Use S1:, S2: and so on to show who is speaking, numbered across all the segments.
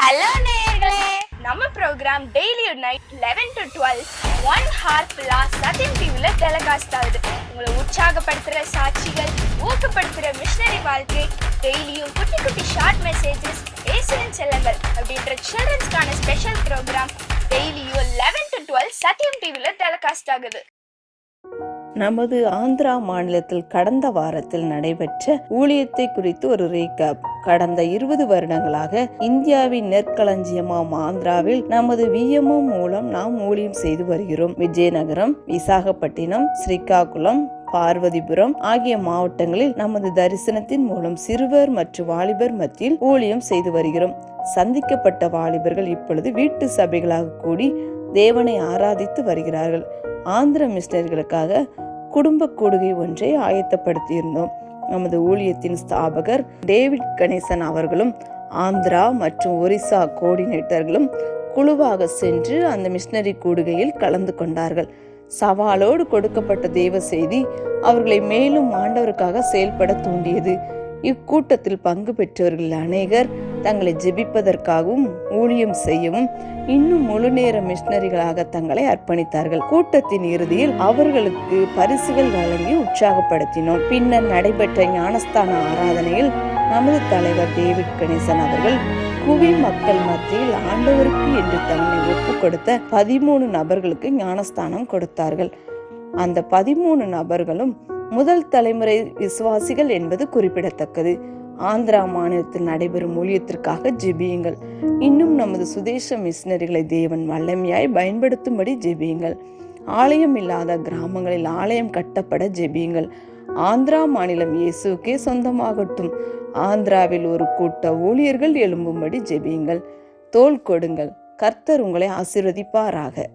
S1: Hello நேயர்களே, நம்ம program daily night 11 to 12 1 hour plus சத்தியம் டிவில டெலிகாஸ்ட் ஆகுது. உங்களை உற்சாகப்படுத்துற சாட்சிகள், ஊக்கப்படுத்துற மிஷனரி வாழ்க்கை, டெய்லியும் குட்டி குட்டி ஷார்ட் மெசேஜஸ், ஏசுவின் செல்லங்கள் அப்படின்ற சில்ட்ரன்ஸ்க்கான ஸ்பெஷல் ப்ரோக்ராம் டெய்லியும் 11 to 12 சத்தியம் டிவில டெலிகாஸ்ட் ஆகுது.
S2: நமது ஆந்திரா மாநிலத்தில் கடந்த வாரத்தில் நடைபெற்ற ஊழியத்தை குறித்து ஒரு ரீகேப். கடந்த 20 வருடங்களாக இந்தியாவின் நெற்களஞ்சியமாம் ஆந்திராவில் நமது VMO மூலம் நாம் ஊழியம் செய்து வருகிறோம். விஜயநகரம், விசாகப்பட்டினம், ஸ்ரீகாகுளம், பார்வதிபுரம் ஆகிய மாவட்டங்களில் நமது தரிசனத்தின் மூலம் சிறுவர் மற்றும் வாலிபர் மத்தியில் ஊழியம் செய்து வருகிறோம். சந்திக்கப்பட்ட வாலிபர்கள் இப்பொழுது வீட்டு சபைகளாக கூடி தேவனை ஆராதித்து வருகிறார்கள். ஆந்திர மிஷனரிகளுக்காக குடும்ப கூடுகை ஒன்றை ஆயத்தப்படுத்தியிருந்தோம். நமது ஊழியத்தின் ஸ்தாபகர் டேவிட் கணேசன் அவர்களும் ஆந்திரா மற்றும் ஒரிசா கோஆர்டினேட்டர்களும் குழுவாக சென்று அந்த மிஷனரி கூடுகையில் கலந்து கொண்டார்கள். சவாலோடு கொடுக்கப்பட்ட தேவ செய்தி அவர்களை மேலும் ஆண்டவருக்காக செயல்பட தூண்டியது. இக்கூட்டத்தில் பங்கு பெற்றவர்கள் அநேகர் தங்களை ஜெபிப்பதற்காகவும் ஊழியம் செய்யவும் இன்னும் முழு நேர மிஷனரிகளாக தங்களை அர்ப்பணித்தார்கள். கூட்டத்தின் இறுதியில் அவர்களுக்கு பரிசுகள் வழங்கி உற்சாகப்படுத்தினோம். பின்னர் நடைபெற்ற ஞானஸ்தான ஆராதனையில் நமது தலைவர் டேவிட் கணேசன் அவர்கள் குவி மக்கள் மத்தியில் ஆண்டவருக்கு என்று தன்னை ஒப்பு கொடுத்த 13 நபர்களுக்கு ஞானஸ்தானம் கொடுத்தார்கள். அந்த 13 நபர்களும் முதல் தலைமுறை விசுவாசிகள் என்பது குறிப்பிடத்தக்கது. ஆந்திரா மாநிலத்தில் நடைபெறும் ஊழியத்திற்காக ஜெபியுங்கள். இன்னும் நமது சுதேச மிஷனரிகளை தேவன் வல்லமையாய் பயன்படுத்தும்படி ஜெபியுங்கள். ஆலயம் இல்லாத கிராமங்களில் ஆலயம் கட்டப்பட ஜெபியுங்கள். ஆந்திரா மாநிலம் இயேசுக்கே சொந்தமாகட்டும். ஆந்திராவில் ஒரு கூட்ட ஊழியர்கள் எழும்பும்படி ஜெபியுங்கள். தோள் கொடுங்கள். கர்த்தர் உங்களை ஆசீர்வதிப்பாராக.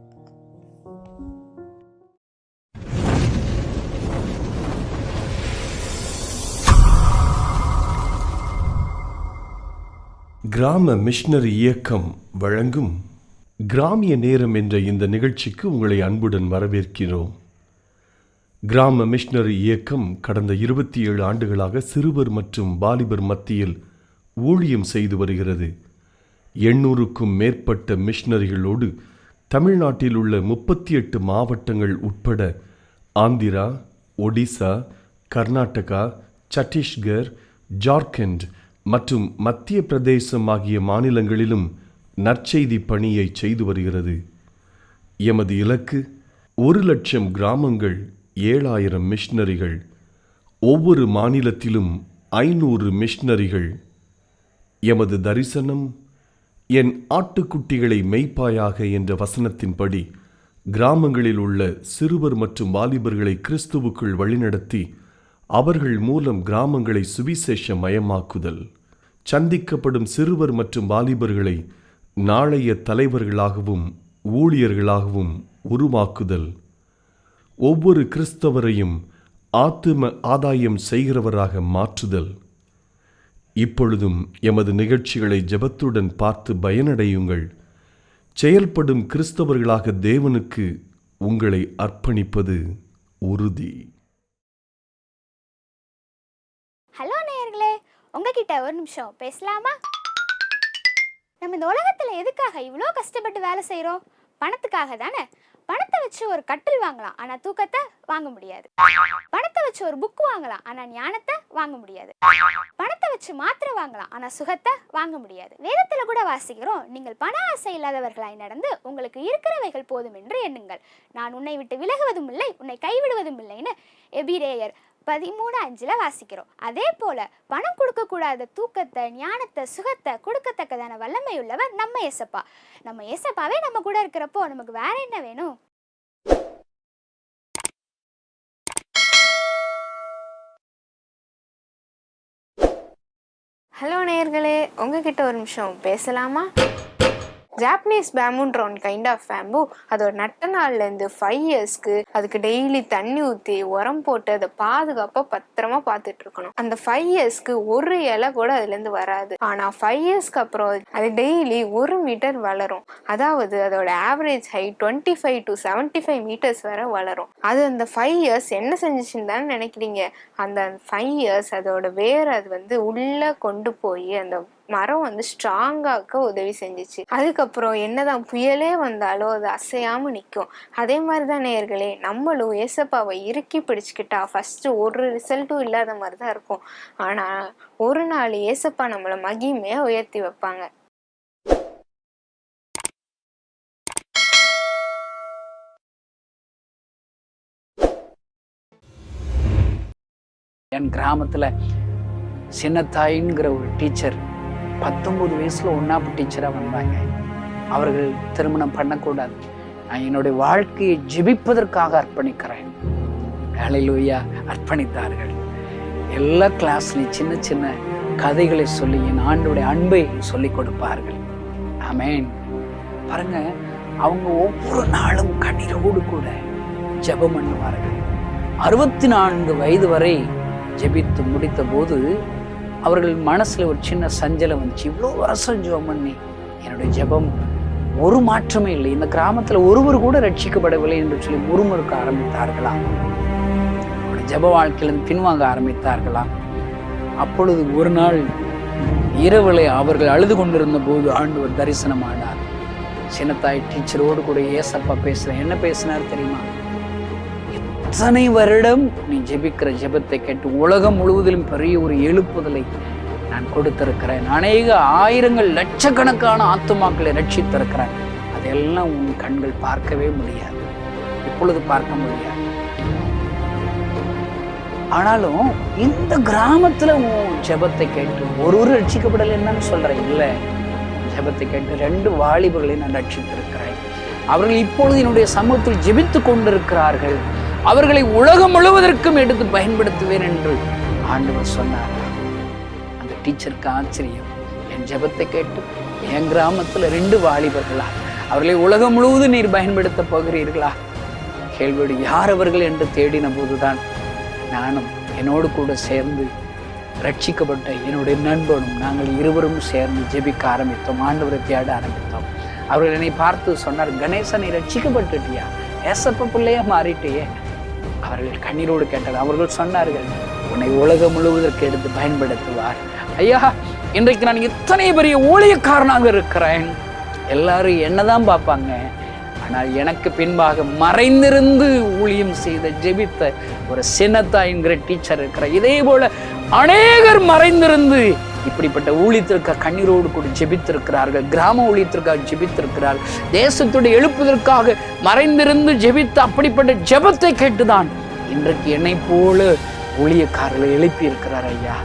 S3: கிராம மிஷனரி இயக்கம் வழங்கும் கிராமிய நேரம் என்ற இந்த நிகழ்ச்சிக்கு உங்களை அன்புடன் வரவேற்கிறோம். கிராம மிஷனரி இயக்கம் கடந்த 27 ஆண்டுகளாக சிறுவர் மற்றும் வாலிபர் மத்தியில் ஊழியம் செய்து வருகிறது. 800க்கும் மேற்பட்ட மிஷனரிகளோடு தமிழ்நாட்டில் உள்ள 38 மாவட்டங்கள் உட்பட ஆந்திரா, ஒடிசா, கர்நாடகா, சத்தீஸ்கர், ஜார்க்கண்ட் மற்றும் மத்திய பிரதேசம் ஆகிய மாநிலங்களிலும் நற்செய்தி பணியை செய்து வருகிறது. எமது இலக்கு 1,00,000 கிராமங்கள், 7,000 மிஷனரிகள், ஒவ்வொரு மாநிலத்திலும் 500 மிஷனரிகள். எமது தரிசனம் என் ஆட்டுக்குட்டிகளை மெய்ப்பாயாக என்ற வசனத்தின்படி கிராமங்களில் உள்ள சிறுவர் மற்றும் வாலிபர்களை கிறிஸ்துவுக்குள் வழிநடத்தி அவர்கள் மூலம் கிராமங்களை சுவிசேஷ மயமாக்குதல், சந்திக்கப்படும் சிறுவர் மற்றும் வாலிபர்களை நாளைய தலைவர்களாகவும் ஊழியர்களாகவும் உருவாக்குதல், ஒவ்வொரு கிறிஸ்தவரையும் ஆத்தும ஆதாயம் செய்கிறவராக மாற்றுதல். இப்பொழுதும் எமது நிகழ்ச்சிகளை ஜெபத்துடன் பார்த்து பயனடையுங்கள். செயல்படும் கிறிஸ்தவர்களாக தேவனுக்கு உங்களை அர்ப்பணிப்பது உறுதி.
S4: ஹலோ நேயர்களே, உங்ககிட்ட ஒரு நிமிஷம் பேசலாமா? நம்ம இந்த உலகத்தில் எதுக்காக இவ்வளோ கஷ்டப்பட்டு வேலை செய்கிறோம்? பணத்துக்காக தானே. பணத்தை வச்சு ஒரு கட்டில் வாங்கலாம், ஆனால் தூக்கத்தை வாங்க முடியாது. பணத்தை வச்சு ஒரு புக் வாங்கலாம், ஆனால் ஞானத்தை வாங்க முடியாது. பணத்தை வச்சு மாத்திரை வாங்கலாம், ஆனால் சுகத்தை வாங்க முடியாது. வேதத்தில் கூட வாசிக்கிறோம், நீங்கள் பண ஆசை இல்லாதவர்களாய் நடந்து உங்களுக்கு இருக்கிறவைகள் போதும் என்று எண்ணுங்கள். நான் உன்னை விட்டு விலகுவதும் இல்லை, உன்னை கைவிடுவதும் இல்லைன்னு எபிரேயர் 13:5 வாசிக்கிறோம். அதே போல பணம் கொடுக்கக்கூடாத தூக்கத்தை, ஞானத்தை, சுகத்தை கொடுக்கத்தக்கதான வல்லமை உள்ளவர் நம்ம ஏசப்பா. நம்ம ஏசப்பாவே நம்ம கூட இருக்கிறப்போ நமக்கு வேற என்ன வேணும்?
S5: ஹலோ நேயர்களே, உங்ககிட்ட ஒரு நிமிஷம் பேசலாமா? ஜாப்பனீஸ் பேம்புன்ற ஒன் கைண்ட் ஆஃப் பேம்பு, அதோட நட்ட நாள்லேருந்து 5 இயர்ஸ்க்கு அதுக்கு டெய்லி தண்ணி ஊற்றி உரம் போட்டு அதை பாதுகாப்பாக பத்திரமா பார்த்துட்டு இருக்கணும். அந்த 5 இயர்ஸ்க்கு ஒரு இலை கூட அதுலேருந்து வராது. ஆனால் 5 இயர்ஸ்க்கு அப்புறம் அது டெய்லி 1 மீட்டர் வளரும். அதாவது அதோட ஆவரேஜ் ஹைட் 25 to 75 மீட்டர்ஸ் வரை வளரும். அது அந்த 5 இயர்ஸ் என்ன செஞ்சிச்சுன்னு தானே நினைக்கிறீங்க? அந்த 5 இயர்ஸ் அதோட வேர் அது உள்ளே கொண்டு போய் அந்த மரம் வந்து ஸ்ட்ராங்காக்க உதவி செஞ்சிச்சு. அதுக்கப்புறம் என்னதான் புயலே வந்தாலும் அது அசையாம நிற்கும். அதே மாதிரி தான் நேயர்களே, நம்மளும் ஏசப்பாவை இறுக்கி பிடிச்சிக்கிட்டா ஃபர்ஸ்ட் ஒரு ரிசல்ட்டும் இல்லாத மாதிரி தான் இருக்கும். ஆனா ஒரு நாள் ஏசப்பா நம்மளை மகிமையா உயர்த்தி வைப்பாங்க.
S6: என் கிராமத்தில் சின்னத்தாயின்கிற ஒரு டீச்சர் 19 வயசுல ஒன்னாப்பு டீச்சராக வந்தாங்க. அவர்கள் திருமணம் பண்ணக்கூடாது, நான் என்னுடைய வாழ்க்கையை ஜெபிப்பதற்காக அர்ப்பணிக்கிறேன். ஹல்லேலூயா. அர்ப்பணித்தார்கள். எல்லா கிளாஸ்லையும் சின்ன சின்ன கதைகளை சொல்லி என் ஆண்டோடைய அன்பை சொல்லி கொடுப்பார்கள். ஆமேன். பாருங்க, அவங்க ஒவ்வொரு நாளும் கண்ணீரோடு கூட ஜெபம் பண்ணுவார்கள். 64 வயது வரை ஜெபித்து முடித்த போது அவர்கள் மனசுல ஒரு சின்ன சஞ்சலம் வந்துச்சு. இவ்வளோ வருஷம் ஜெபம் பண்ணி என்னுடைய ஜெபம் ஒரு மாற்றமே இல்லை, இந்த கிராமத்துல ஒருவர் கூட ரட்சிக்கப்படவில்லை என்று சொல்லி முறுமுறுக்க ஆரம்பித்தார்களாம். அவருடைய ஜெப வாழ்க்கையிலிருந்து பின்வாங்க ஆரம்பித்தார்களாம். அப்பொழுது ஒரு நாள் இரவுல அவர்கள் அழுது கொண்டிருந்த போது ஆண்டவர் தரிசனமானார். சின்னத்தாய் டீச்சரோடு கூட ஏசப்பா பேசுறேன். என்ன பேசினார் தெரியுமா? இத்தனை வருடம் நீ ஜெபிக்கிற ஜெபத்தை கேட்டு உலகம் முழுவதிலும் பெரிய ஒரு எழுப்புதலை நான் கொடுத்திருக்கிறேன். அநேக ஆயிரங்கள் லட்சக்கணக்கான ஆத்துமாக்களை ரட்சித்திருக்கிறேன். அதெல்லாம் உன் கண்கள் பார்க்கவே முடியாது, இப்பொழுது பார்க்க முடியாது. ஆனாலும் இந்த கிராமத்துல உன் ஜெபத்தை கேட்டு ஒரு ரட்சிக்கப்படலை என்னன்னு சொல்றேன் இல்லை. ஜெபத்தை கேட்டு 2 வாலிபர்களை நான் ரட்சித்திருக்கிறேன். அவர்கள் இப்பொழுது என்னுடைய சமூகத்தில் ஜெபித்து கொண்டிருக்கிறார்கள். அவர்களை உலகம் முழுவதற்கும் எடுத்து பயன்படுத்துவேன் என்று ஆண்டவர் சொன்னார். அந்த டீச்சருக்கு ஆச்சரியம். என் ஜெபத்தை கேட்டு என் கிராமத்துல 2 வாலிபர்களா, அவர்களை உலகம் முழுவதும் நீர் பயன்படுத்த போகிறீர்களா? கேள்வியோடு யார் அவர்கள் என்று தேடின போதுதான் நானும் என்னோடு கூட சேர்ந்து ரட்சிக்கப்பட்ட என்னுடைய நண்பனும் நாங்கள் இருவரும் சேர்ந்து ஜெபிக்க ஆரம்பித்தோம். ஆண்டவரை தேட ஆரம்பித்தோம். அவர்கள் என்னை பார்த்து சொன்னார், கணேசன், நீ ரட்சிக்கப்பட்டுட்டியா? ஏசப்ப பிள்ளையா மாறிட்டேயே? அவர்கள் கண்ணீரோடு கேட்டார். அவர்கள் சொன்னார்கள், உன்னை உலகம் முழுவதற்கு எடுத்து பயன்படுத்துவார். ஐயா, இன்றைக்கு நான் இத்தனை பெரிய ஊழியக்காரனாக இருக்கிறேன். எல்லாரும் என்னதான் பார்ப்பாங்க, ஆனால் எனக்கு பின்பாக மறைந்திருந்து ஊழியம் செய்த ஜெபித்த ஒரு சின்னத்தாய் என்கிற டீச்சர் இருக்கிறார். இதே போல அநேகர் மறைந்திருந்து இப்படிப்பட்ட ஊழியத்திற்காக கண்ணீரோடு கூட ஜெபித்திருக்கிறார்கள். கிராம ஊழியத்திற்காக ஜெபித்திருக்கிறார்கள். தேசத்துடைய எழுப்புவதற்காக மறைந்திருந்து ஜெபித்த அப்படிப்பட்ட ஜெபத்தை கேட்டுதான் இன்றைக்கு என்னை போல ஊழியக்காரர்களை எழுப்பி இருக்கிறார். ஐயா,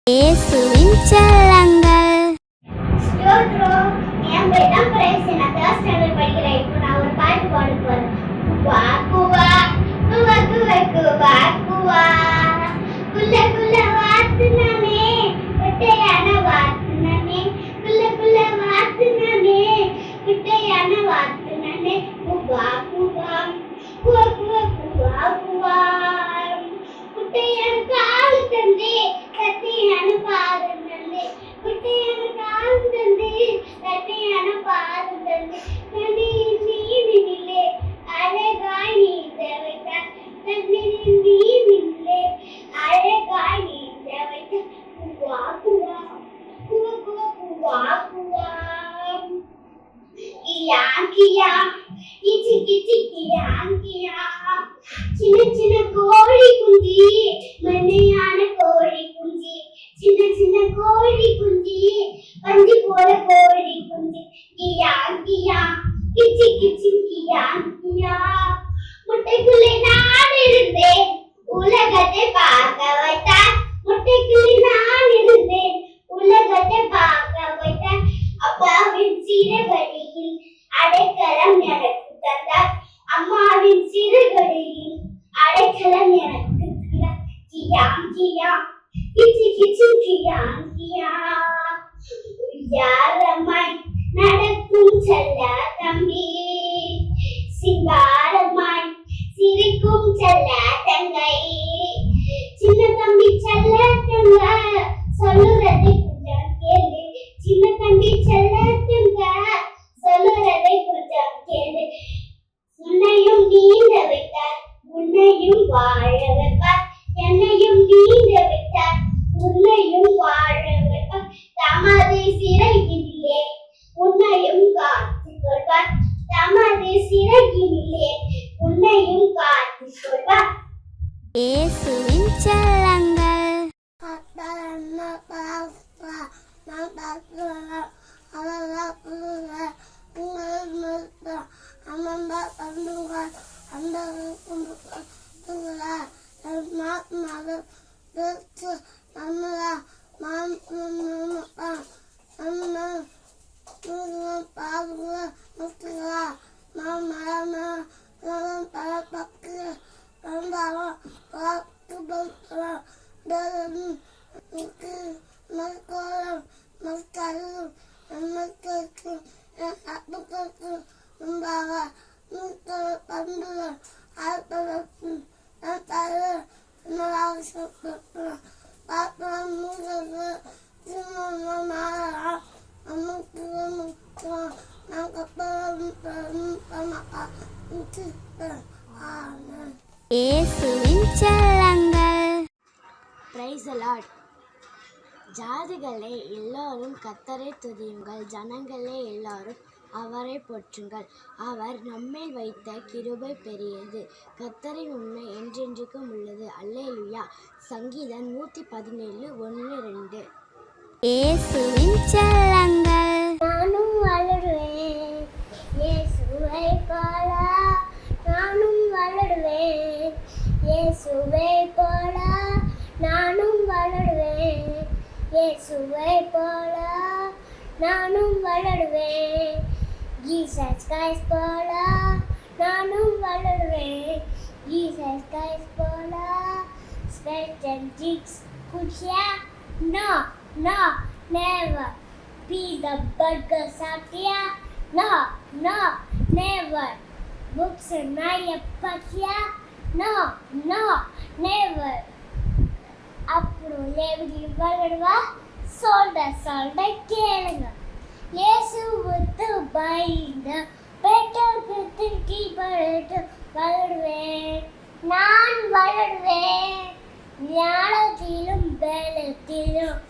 S7: இயேசுவின் செல்லங்கள்.
S8: என் பேர் தான் பிரேசி. நான் தேர்ட் ஸ்டாண்டர்ட் படிக்கிறேன். இப்போ நான் ஒரு பாட்டு பாட போறேன். குவா குவா குவா குவா குவா குவா, குள்ள குள்ள வாத்துனமே, குட்டையான வாத்துனமே, குள்ள குள்ள வாத்துனமே, குட்டையான வாத்துனமே, குவா குவா குவா குவா குவா குவா, குட்டையான கால் தந்தே, கட்டியான பாதம் தந்தே, குட்டையான கால் தந்தே, கட்டியான பாதம் தந்தே, கண்ணியின் நீரினிலே அழகாய் நீ தேவைத்தான், கண்ணியின் நீரினிலே அழகாய் நீ தேவைத்தான். குவா குவா குவா குவா குவா குவா, கியா கியா கிச்சி கிச்சி கியா கியா, சின்ன சின்ன கோழி குஞ்சி, மென்மையான கோழி குஞ்சி, சின்ன சின்ன கோழி குஞ்சி, பஞ்சு போல கோழி குஞ்சி, கியா கியா கிச்சி கிச்சி கியா கியா, முட்டைக்குள்ளே நான் இருந்தேன், உலகத்தை பார்க்க வைத்தான், முட்டைக்குள்ளே நான் இருந்தேன், உலகத்தை பார்க்க வைத்தான், அப்பாவின் சிறகடியில் அடைக்கலம் எனக்கு தந்தார், அம்மாவின் சிறுகடியில் அடைக்கலம் எனக்கு தந்தார். கியா கியா கிச்சி கிச்சி கியா கியா, யார செல்ல தம்பி சிங்காரமாய் சிரிக்கும் செல்ல தங்கை சின்ன தம்பி செல்ல தங்க சொல்லுறதை கொஞ்சம் கேளு சின்ன தம்பி செல்ல தங்க சொல்லுறதை கொஞ்சம் கேளு உன்னையும் நீந்த வைத்தார் உன்னையும் வாழ வைப்பார் என்னையும் நீந்த வைத்தார் உன்னையும் வாழ வைப்பார் தமது சிறையினிலே உன்னையும் காத்துக் கொள்வார் தமது சிறையினிலே உன்னையும் காத்துக் கொள்வார்.
S7: இயேசுவின் செல்லங்கள். இயேசுவின் செல்லங்கள்.
S9: Praise the Lord. ஜாதிகளே எல்லோரும் கர்த்தரை துதியுங்கள், ஜனங்களே எல்லாரும் அவரை போற்றுங்கள். அவர் நம்மேல் வைத்த கிருபை பெரியது, கர்த்தரின் உண்மை என்றென்றைக்கும் உள்ளது. அல்லேலூயா. சங்கீதம் 117:1-2.
S7: இயேசுவின் செல்லங்கள்.
S8: நானும் வளருவேன் இயேசுவை போல நானும் வளருவேன் இயேசுவை போல நானும் வளருவேன் இயேசுவை போல நானும் வளருவேன் ஜீசஸ் கிரைஸ்ட் போல நானும் வளருவேன் ஜீசஸ் கிரைஸ்ட் போல ஸ்பெட் அண்ட் ஜிக்ஸ் could share no never be the burgers out here no never books and my here no never அப்புறம் எப்படி வளருவா சொல்ற கேளுங்க இயேசுவுக்கு பயந்து பெற்றோருக்கு திருக்கி வளருவேன் நான் வளருவேன் ஞானத்திலும் பலத்திலும்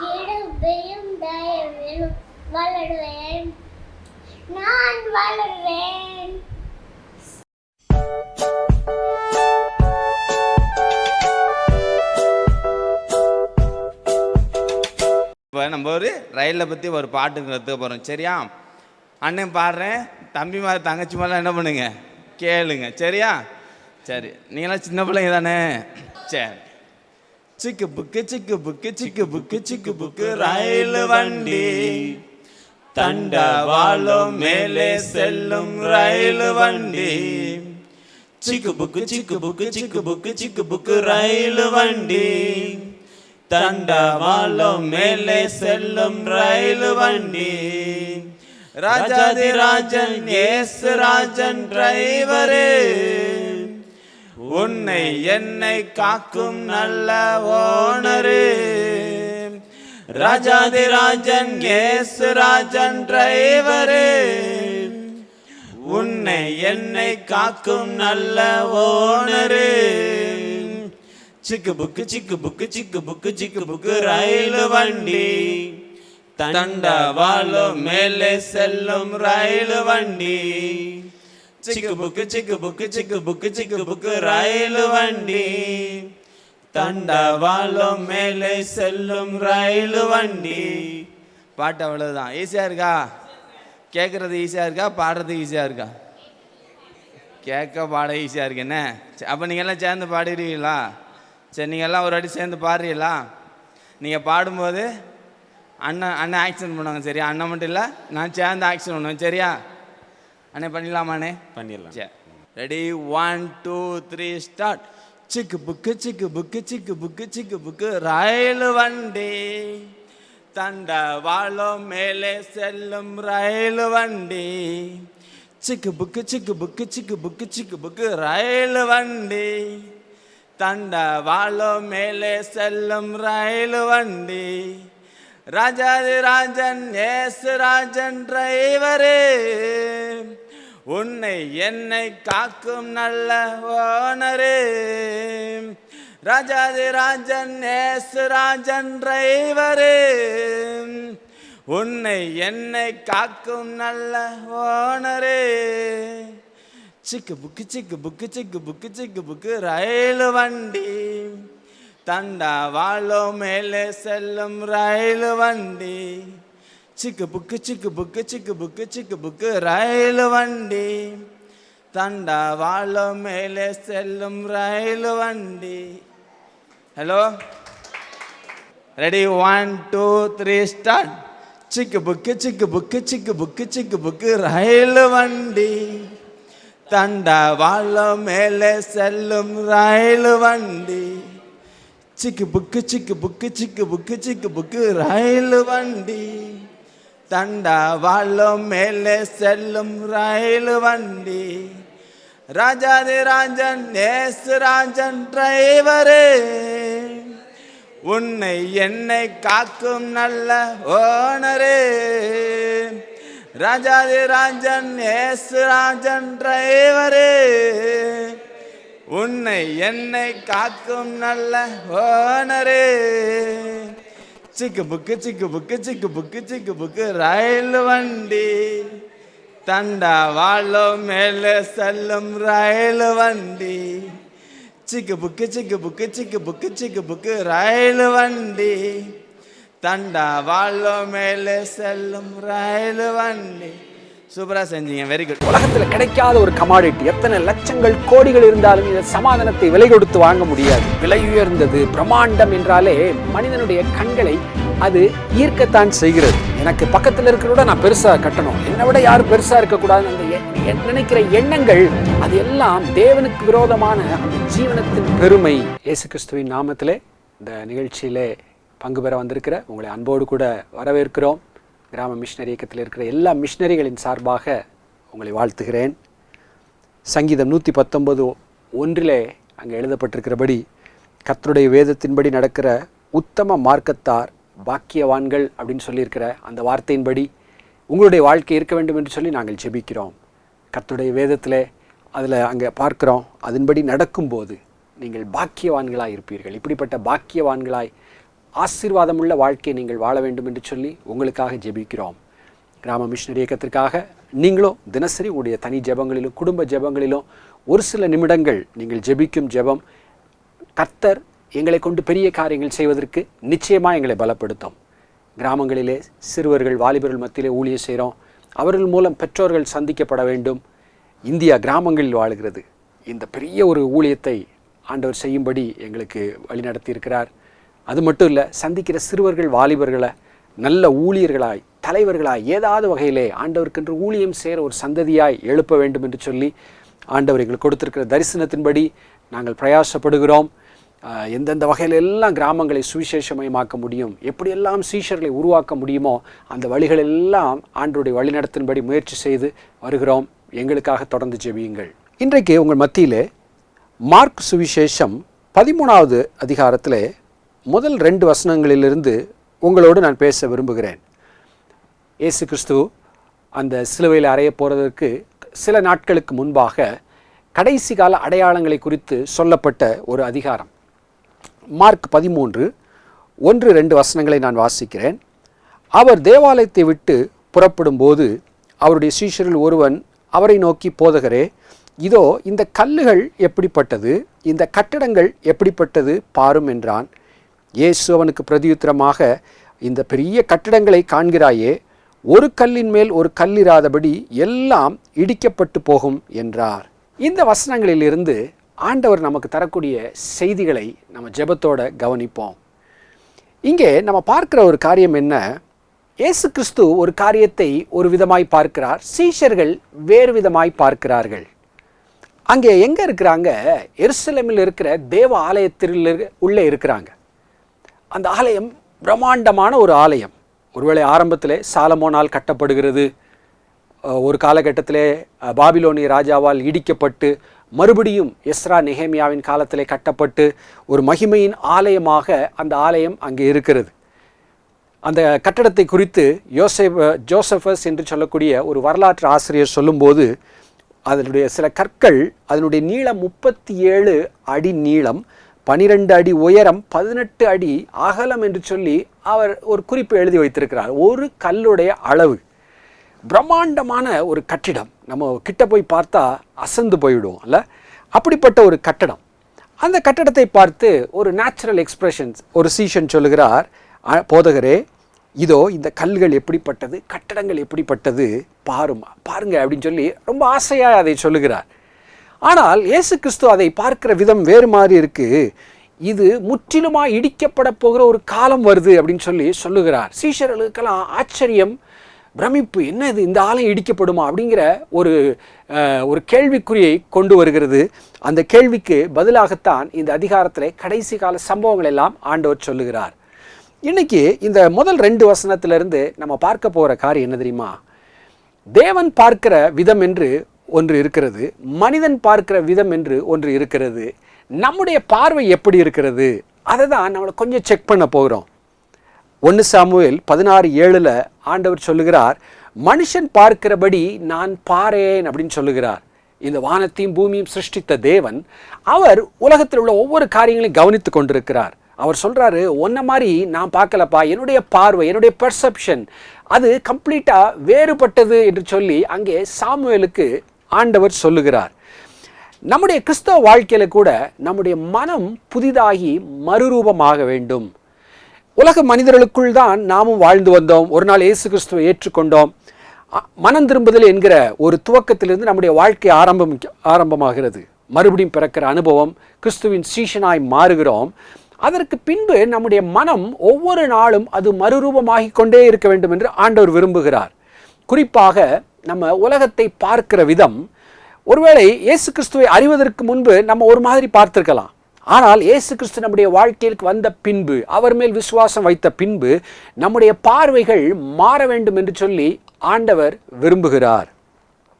S8: கிருபையும் தயவிலும் வளருவேன் நான் வளருவேன்.
S10: இப்போ நம்ம ஒரு ரயிலில் பற்றி ஒரு பாட்டு கற்றுக்க போகிறோம். சரியா? அண்ணன் பாடுறேன், தம்பி மாதிரி தங்கச்சி மாதிரிலாம் என்ன பண்ணுங்க, கேளுங்க. சரியா? சரி, நீங்களாம் சின்ன பிள்ளைங்க தானே? சரி. சிக்கு புக்கு சிக்கு புக்கு சிக்கு புக்கு சிக்கு புக்கு ரயில் வண்டி தண்டவாளம் மேலே செல்லும் ரயில் வண்டி சிக்கு புக்கு சிக்கு புக்கு சிக்கு புக்கு சிக்கு புக்கு ரயில் வண்டி தண்டவாளம் மேலே செல்லும் ரயில் வண்டி ராஜாதி ராஜன் இயேசு ராஜன் டிரைவரே உன்னை என்னை காக்கும் நல்ல ஓனரே ராஜாதி ராஜன் இயேசு ராஜன் டிரைவரே உன்னை என்னை காக்கும் நல்ல ஓனரே சிக்கு புக்கு சிக்கு புக்கு சிக்கு புக்கு சிக்கு புக்கு ரயில் வண்டி தண்டவாளம் மேலே செல்லும் ரயில் வண்டி சிக்கு புக்கு சிக்கு புக்கு சிக்கு புக்கு சிக்கு புக்கு ரயில் வண்டி தண்டவாளம் மேலே செல்லும் ரயில் வண்டி. பாட்டு அவ்வளவுதான். ஈஸியா இருக்கா? கேட்கறது ஈஸியா இருக்கா? பாடுறது ஈஸியா இருக்கா? கேட்க பாட ஈஸியா இருக்கு. என்ன அப்போ நீங்கள் எல்லாம் சேர்ந்து பாடுறீங்களா? சரி, நீங்கள் எல்லாம் ஒரு வாட்டி சேர்ந்து பாடுறீங்களா? நீங்கள் பாடும்போது அண்ணன் ஆக்ஷன் பண்ணுவாங்க. சரியா? அண்ணன் மட்டும் இல்லை, நான் சேர்ந்து ஆக்ஷன் பண்ணுவேன். சரியா? அண்ணே பண்ணிடலாமாண்ணே? பண்ணிடலாம். சரி, ரெடி? 1 2 3 ஸ்டார்ட். சிக்கு புக்கு சிக்கு புக்கு சிக்கு புக்கு சிக்கு புக்கு ரயில் வண்டி தண்டவாளம் மேலே செல்லும் ரயில் வண்டி, சிக்கு புக்கு சிக்கு புக்கு சிக்கு புக்கு சிக்கு புக்கு ரயில் வண்டி, தண்டவாளம் மேலே செல்லும் ரயில் வண்டி, ராஜாதி ராஜன் ஏசு ராஜன் டிரைவரே, உன்னை என்னை காக்கும் நல்ல ஓனரே, ராஜாதி ராஜன் ஏசு ராஜன் டிரைவரே, உன்னை என்னை காக்கும் நல்ல ஓனரே, சிக்கு புக்கு சிக்கு புக்கு சிக்கு புக்கு சிக்கு புக்கு ரயில் வண்டி, தண்டவாளம் மேலே செல்லும் ரயில் வண்டி, சிக்கு புக்கு சிக்கு புக்கு சிக்கு புக்கு சிக்கு புக்கு ரயில் வண்டி, தண்டவாளம் மேலே செல்லும் ரயில் வண்டி. Hello, ready? 1 2 3 ஸ்டார்ட். சிக்கு புக்கு சிக்கு புக்கு சிக்கு புக்கு சிக்கு புக்கு ரயில் வண்டி, தண்டவாளம் மேலே செல்லும் ரயில் வண்டி, சிக்கு புக்கு சிக்கு புக்கு சிக்கு புக்கு சிக்கு புக்கு ரயில் வண்டி, தண்டவாளம் மேலே செல்லும் ரயில் வண்டி, ராஜாதி ராஜன் ஏசு ராஜன் டிரைவரே, உன்னை என்னை காக்கும் நல்ல ஓனரே, ராஜாதி ராஜன் ஏசு ராஜன் டிரைவரே, உன்னை என்னை காக்கும் நல்ல ஓனரே, சிக்கு புக்கு சிக்கு புக்கு சிக்கு புக்கு சிக்கு புக்கு ரயில் வண்டி, தண்டவாளம் மேலே செல்லும் ரயில் வண்டி, சிக்கு புக்கு சிக்கு புக்கு சிக்கு புக்கு சிக்கு புக்கு ரயில் வண்டி, தண்டவாளம் மேலே செல்லும் ரயில் வண்டி. சூப்பரா செஞ்சீங்க, வெரி குட்.
S6: உலகத்தில் கிடைக்காத ஒரு கமாடிட்டி. எத்தனை லட்சங்கள் கோடிகள் இருந்தாலும் இந்த சமாதானத்தை விலை கொடுத்து வாங்க முடியாது. விலை உயர்ந்தது பிரம்மாண்டம் என்றாலே மனிதனுடைய கண்களை அது ஈர்க்கத்தான் செய்கிறது. எனக்கு பக்கத்தில் இருக்கிறோட நான் பெருசா கட்டணும், என்னை விட யாரும் பெருசா இருக்கக்கூடாது அந்த நினைக்கிற எண்ணங்கள், அது எல்லாம் தேவனுக்கு விரோதமான அந்த ஜீவனத்தின் பெருமை. இயேசு கிறிஸ்துவின் நாமத்திலே இந்த நிகழ்ச்சியிலே பங்கு பெற வந்திருக்கிற உங்களை அன்போடு கூட வரவேற்கிறோம். கிராம மிஷனரி இயக்கத்தில் இருக்கிற எல்லா மிஷனரிகளின் சார்பாக உங்களை வாழ்த்துகிறேன். சங்கீதம் 119:1 அங்கே எழுதப்பட்டிருக்கிறபடி, கர்த்தருடைய வேதத்தின்படி நடக்கிற உத்தம மார்க்கத்தார் பாக்கியவான்கள் அப்படின்னு சொல்லியிருக்கிற அந்த வார்த்தையின்படி உங்களுடைய வாழ்க்கை இருக்க வேண்டும் என்று சொல்லி நாங்கள் ஜெபிக்கிறோம். கர்த்தருடைய வேதத்தில் அதில் அங்கே பார்க்குறோம், அதன்படி நடக்கும்போது நீங்கள் பாக்கியவான்களாய் இருப்பீர்கள். இப்படிப்பட்ட பாக்கியவான்களாய் ஆசீர்வாதமுள்ள வாழ்க்கையை நீங்கள் வாழ வேண்டும் என்று சொல்லி உங்களுக்காக ஜெபிக்கிறோம். கிராம மிஷனரி இயக்கத்திற்காக நீங்களும் தினசரி உங்களுடைய தனி ஜெபங்களிலும் குடும்ப ஜெபங்களிலும் ஒரு சில நிமிடங்கள் நீங்கள் ஜெபிக்கும் ஜெபம் கர்த்தர் எங்களை கொண்டு பெரிய காரியங்கள் செய்வதற்கு நிச்சயமாக எங்களை பலப்படுத்தும். கிராமங்களிலே சிறுவர்கள் வாலிபர்கள் மத்தியிலே ஊழியம் செய்கிறோம். அவர்கள் மூலம் பெற்றோர்கள் சந்திக்கப்பட வேண்டும். இந்தியா கிராமங்களில் வாழுகிறது. இந்த பெரிய ஒரு ஊழியத்தை ஆண்டவர் செய்யும்படி எங்களுக்கு வழிநடத்தியிருக்கிறார். அது மட்டும் இல்லை, சந்திக்கிற சிறுவர்கள் வாலிபர்களை நல்ல ஊழியர்களாய் தலைவர்களாய் ஏதாவது வகையிலே ஆண்டவருக்கென்று ஊழியம் செய்கிற ஒரு சந்ததியாய் எழுப்ப வேண்டும் என்று சொல்லி ஆண்டவர் எங்களுக்கு கொடுத்திருக்கிற தரிசனத்தின்படி நாங்கள் பிரயாசப்படுகிறோம். எந்தெந்த வகையில் எல்லாம் கிராமங்களை சுவிசேஷமயமாக்க முடியும், எப்படியெல்லாம் சீஷர்களை உருவாக்க முடியுமோ அந்த வழிகளெல்லாம் ஆண்டவருடைய வழிநடத்தின்படி முயற்சி செய்து வருகிறோம். எங்களுக்காக தொடர்ந்து ஜெபியுங்கள். இன்றைக்கு உங்கள் மத்தியிலே மார்க் சுவிசேஷம் 13வது அதிகாரத்தில் முதல் 2 வசனங்களிலிருந்து உங்களோடு நான் பேச விரும்புகிறேன். இயேசு கிறிஸ்து அந்த சிலுவையில் அறைய போகிறதற்கு சில நாட்களுக்கு முன்பாக கடைசி கால அடையாளங்களை குறித்து சொல்லப்பட்ட ஒரு அதிகாரம். மார்க் 13:1-2 வசனங்களை நான் வாசிக்கிறேன். அவர் தேவாலயத்தை விட்டு புறப்படும் போது அவருடைய சீஷரில் ஒருவன் அவரை நோக்கி, போதகரே, இதோ இந்த கல்லுகள் எப்படிப்பட்டது, இந்த கட்டடங்கள் எப்படிப்பட்டது பாரும் என்றான். இயேசு அவனுக்கு பிரதியுத்தரமாக, இந்த பெரிய கட்டிடங்களை காண்கிறாயே, ஒரு கல்லின் மேல் ஒரு கல்லிராதபடி எல்லாம் இடிக்கப்பட்டு போகும் என்றார். இந்த வசனங்களிலிருந்து ஆண்டவர் நமக்கு தரக்கூடிய செய்திகளை நம்ம ஜெபத்தோட கவனிப்போம். இங்கே நம்ம பார்க்கிற ஒரு காரியம் என்ன? இயேசு கிறிஸ்து ஒரு காரியத்தை ஒரு விதமாய் பார்க்கிறார், சீஷர்கள் வேறு விதமாய் பார்க்கிறார்கள். அங்கே எங்கே இருக்கிறாங்க? எருசலேமில் இருக்கிற தேவ ஆலயத்தில் உள்ளே இருக்கிறாங்க. அந்த ஆலயம் பிரம்மாண்டமான ஒரு ஆலயம். ஒருவேளை ஆரம்பத்திலே சாலமோனால் கட்டப்படுகிறது, ஒரு காலகட்டத்திலே பாபிலோனிய ராஜாவால் இடிக்கப்பட்டு மறுபடியும் எஸ்ரா நெகேமியாவின் காலத்திலே கட்டப்பட்டு ஒரு மகிமையின் ஆலயமாக அந்த ஆலயம் அங்கே இருக்கிறது. அந்த கட்டடத்தை குறித்து ஜோசபஸ் என்று சொல்லக்கூடிய ஒரு வரலாற்று ஆசிரியர் சொல்லும்போது அதனுடைய சில கற்கள், அதனுடைய நீளம் 37 அடி நீளம், 12 அடி உயரம், 18 அடி அகலம் என்று சொல்லி அவர் ஒரு குறிப்பு எழுதி வைத்திருக்கிறார். ஒரு கல்லுடைய அளவு. பிரம்மாண்டமான ஒரு கட்டிடம். நம்ம கிட்ட போய் பார்த்தா அசந்து போயிடுவோம் அல்ல, அப்படிப்பட்ட ஒரு கட்டடம். அந்த கட்டடத்தை பார்த்து ஒரு நேச்சுரல் எக்ஸ்பிரஷன்ஸ் ஒரு சீஷன் சொல்லுகிறார், போதகரே இதோ இந்த கல்கள் எப்படிப்பட்டது, கட்டடங்கள் எப்படிப்பட்டது பாருங்க அப்படின்னு சொல்லி ரொம்ப ஆசையாக அதை சொல்லுகிறார். ஆனால் இயேசு கிறிஸ்து அதை பார்க்கிற விதம் வேறு மாதிரி இருக்கு. இது முற்றிலுமாக இடிக்கப்பட போகிற ஒரு காலம் வருது அப்படின்னு சொல்லி சொல்லுகிறார். சீஷர்களுக்கெல்லாம் ஆச்சரியம், பிரமிப்பு, என்ன இது, இந்த ஆலயம் இடிக்கப்படுமா அப்படிங்கிற ஒரு கேள்விக்குறியை கொண்டு வருகிறது. அந்த கேள்விக்கு பதிலாகத்தான் இந்த அதிகாரத்தில் கடைசி கால சம்பவங்கள் எல்லாம் ஆண்டவர் சொல்லுகிறார். இன்னைக்கு இந்த முதல் 2 வசனத்திலிருந்து நம்ம பார்க்க போகிற காரியம் என்ன தெரியுமா? தேவன் பார்க்கிற விதம் என்று ஒன்று இருக்கிறது, மனிதன் பார்க்கிற விதம் என்று ஒன்று இருக்கிறது. நம்முடைய பார்வை எப்படி இருக்கிறது அதை தான் நம்மளை கொஞ்சம் செக் பண்ண போகிறோம். 1 சாமுவேல் 16:7 ஆண்டவர் சொல்லுகிறார், மனுஷன் பார்க்கிறபடி நான் பாரேன் அப்படின்னு சொல்லுகிறார். இந்த வானத்தையும் பூமியும் சிருஷ்டித்த தேவன் அவர் உலகத்தில் உள்ள ஒவ்வொரு காரியங்களையும் கவனித்து கொண்டிருக்கிறார். அவர் சொல்றாரு, ஒன்ன மாதிரி நான் பார்க்கலப்பா, என்னுடைய பார்வை, என்னுடைய பெர்செப்ஷன் அது கம்ப்ளீட்டாக வேறுபட்டது என்று சொல்லி அங்கே சாமுவேலுக்கு ஆண்டவர் சொல்லுகிறார். நம்முடைய கிறிஸ்தவ வாழ்க்கையில் கூட நம்முடைய மனம் புதிதாகி மறுரூபமாக வேண்டும். உலக மனிதர்களுக்குள் தான் நாமும் வாழ்ந்து வந்தோம். ஒரு நாள் இயேசு கிறிஸ்துவை ஏற்றுக்கொண்டோம். மனம் திரும்புதல் என்கிற ஒரு துவக்கத்திலிருந்து நம்முடைய வாழ்க்கை ஆரம்பமாகிறது. மறுபடியும் பிறக்கிற அனுபவம், கிறிஸ்துவின் சீஷனாய் மாறுகிறோம். அதற்கு பின்பு நம்முடைய மனம் ஒவ்வொரு நாளும் அது மறுரூபமாகிக் கொண்டே இருக்க வேண்டும் என்று ஆண்டவர் விரும்புகிறார். குறிப்பாக நம்ம உலகத்தை பார்க்கிற விதம், ஒருவேளை இயேசு கிறிஸ்துவை அறிவதற்கு முன்பு நம்ம ஒரு மாதிரி பார்த்திருக்கலாம். ஆனால் இயேசு கிறிஸ்து நம்முடைய வாழ்க்கைக்கு வந்த பின்பு, அவர் மேல் விசுவாசம் வைத்த பின்பு நம்முடைய பார்வைகள் மாற வேண்டும் என்று சொல்லி ஆண்டவர் விரும்புகிறார்.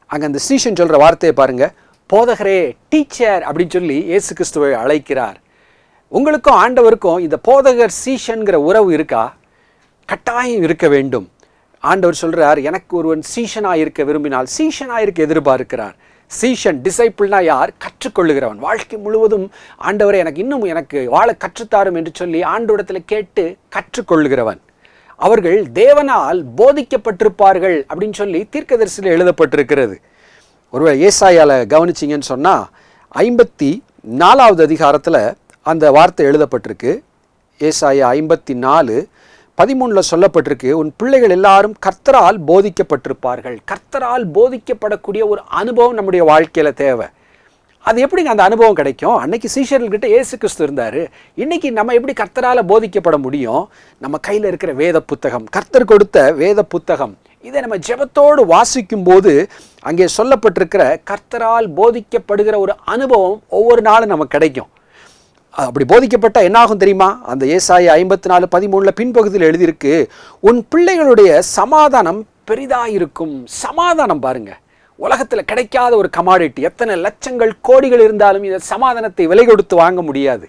S6: அங்கே அந்த சீஷன் சொல்கிற வார்த்தையை பாருங்க, போதகரே, டீச்சர் அப்படின்னு சொல்லி இயேசு கிறிஸ்துவை அழைக்கிறார். உங்களுக்கும் ஆண்டவருக்கும் இந்த போதகர் சீஷன்கிற உறவு இருக்கா? கட்டாயம் இருக்க வேண்டும். ஆண்டவர் சொல்கிறார், எனக்கு ஒருவன் சீஷனாக இருக்க விரும்பினால் சீஷனாக இருக்க எதிர்பார்க்கிறார். சீஷன், டிசைப்பிள்னா யார்? கற்றுக்கொள்ளுகிறவன். வாழ்க்கை முழுவதும் ஆண்டவரை எனக்கு வாழ கற்றுத்தாரும் என்று சொல்லி ஆண்டவரிடத்தில் கேட்டு கற்றுக்கொள்ளுகிறவன். அவர்கள் தேவனால் போதிக்கப்பட்டிருப்பார்கள் அப்படின்னு சொல்லி தீர்க்கதரிசியில் எழுதப்பட்டிருக்கிறது. ஒருவேளை ஏசாயால கவனிச்சிங்கன்னு சொன்னால் 54வது அதிகாரத்தில் அந்த வார்த்தை எழுதப்பட்டிருக்கு. ஏசாயா 54:13 சொல்லப்பட்டிருக்கு, உன் பிள்ளைகள் எல்லாரும் கர்த்தரால் போதிக்கப்பட்டிருப்பார்கள். கர்த்தரால் போதிக்கப்படக்கூடிய ஒரு அனுபவம் நம்முடைய வாழ்க்கையில் தேவை. அது எப்படிங்க அந்த அனுபவம் கிடைக்கும்? அன்னைக்கு சீஷர்கள்கிட்ட இயேசு கிறிஸ்து இருந்தார். இன்னைக்கு நம்ம எப்படி கர்த்தரால் போதிக்கப்பட முடியும்? நம்ம கையில் இருக்கிற வேத புத்தகம், கர்த்தர் கொடுத்த வேத புத்தகம், இதை நம்ம ஜெபத்தோடு வாசிக்கும் போது அங்கே சொல்லப்பட்டிருக்கிற கர்த்தரால் போதிக்கப்படுகிற ஒரு அனுபவம் ஒவ்வொரு நாளும் நமக்கு கிடைக்கும். அப்படி போதிக்கப்பட்டால் என்ன ஆகும் தெரியுமா? அந்த ஏசாயா 54:13 பின்பகுதியில் எழுதியிருக்கு, உன் பிள்ளைகளுடைய சமாதானம் பெரிதாயிருக்கும். சமாதானம் பாருங்க, உலகத்தில் கிடைக்காத ஒரு கமாடிட்டி. எத்தனை லட்சங்கள் கோடிகள் இருந்தாலும் இந்த சமாதானத்தை விலை கொடுத்து வாங்க முடியாது.